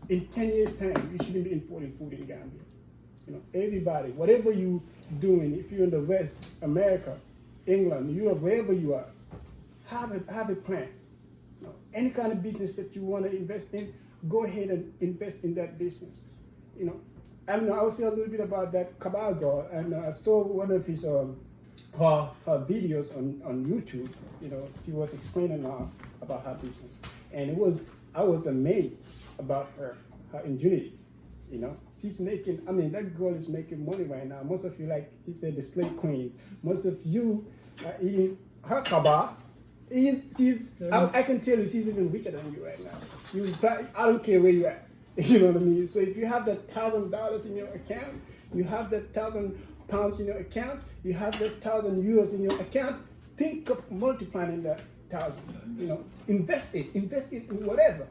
In 10 years' time, we shouldn't be importing food in Gambia. Everybody, whatever you're doing, if you're in the West, America, England, Europe, wherever you are, have a plan. Any kind of business that you want to invest in, go ahead and invest in that business. I will say a little bit about that Cabal girl, and I saw one of his her videos on YouTube. She was explaining about her business, and I was amazed about her ingenuity. She's making. That girl is making money right now. Most of you, like he said, the slave queens. Most of you are eating her kaba. I can tell you, she's even richer than you right now. I don't care where you're at. You know what I mean? So if you have that $1,000 in your account, you have that £1,000 in your account, you have that €1,000 in your account, think of multiplying that 1,000. Invest it in whatever.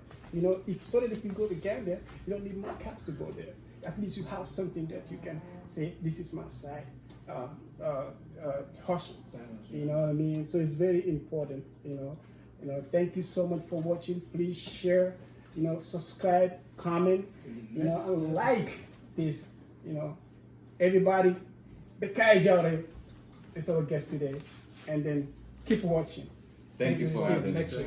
So that if you go to Gambia, you don't need more cash to go there. At least you have something that you can say, this is my side hustle. You know what I mean? So it's very important. Thank you so much for watching. Please share. Subscribe, comment, and like this. Everybody, Bekai Jawara is our guest today, and then keep watching. Thank you for having me. Next week.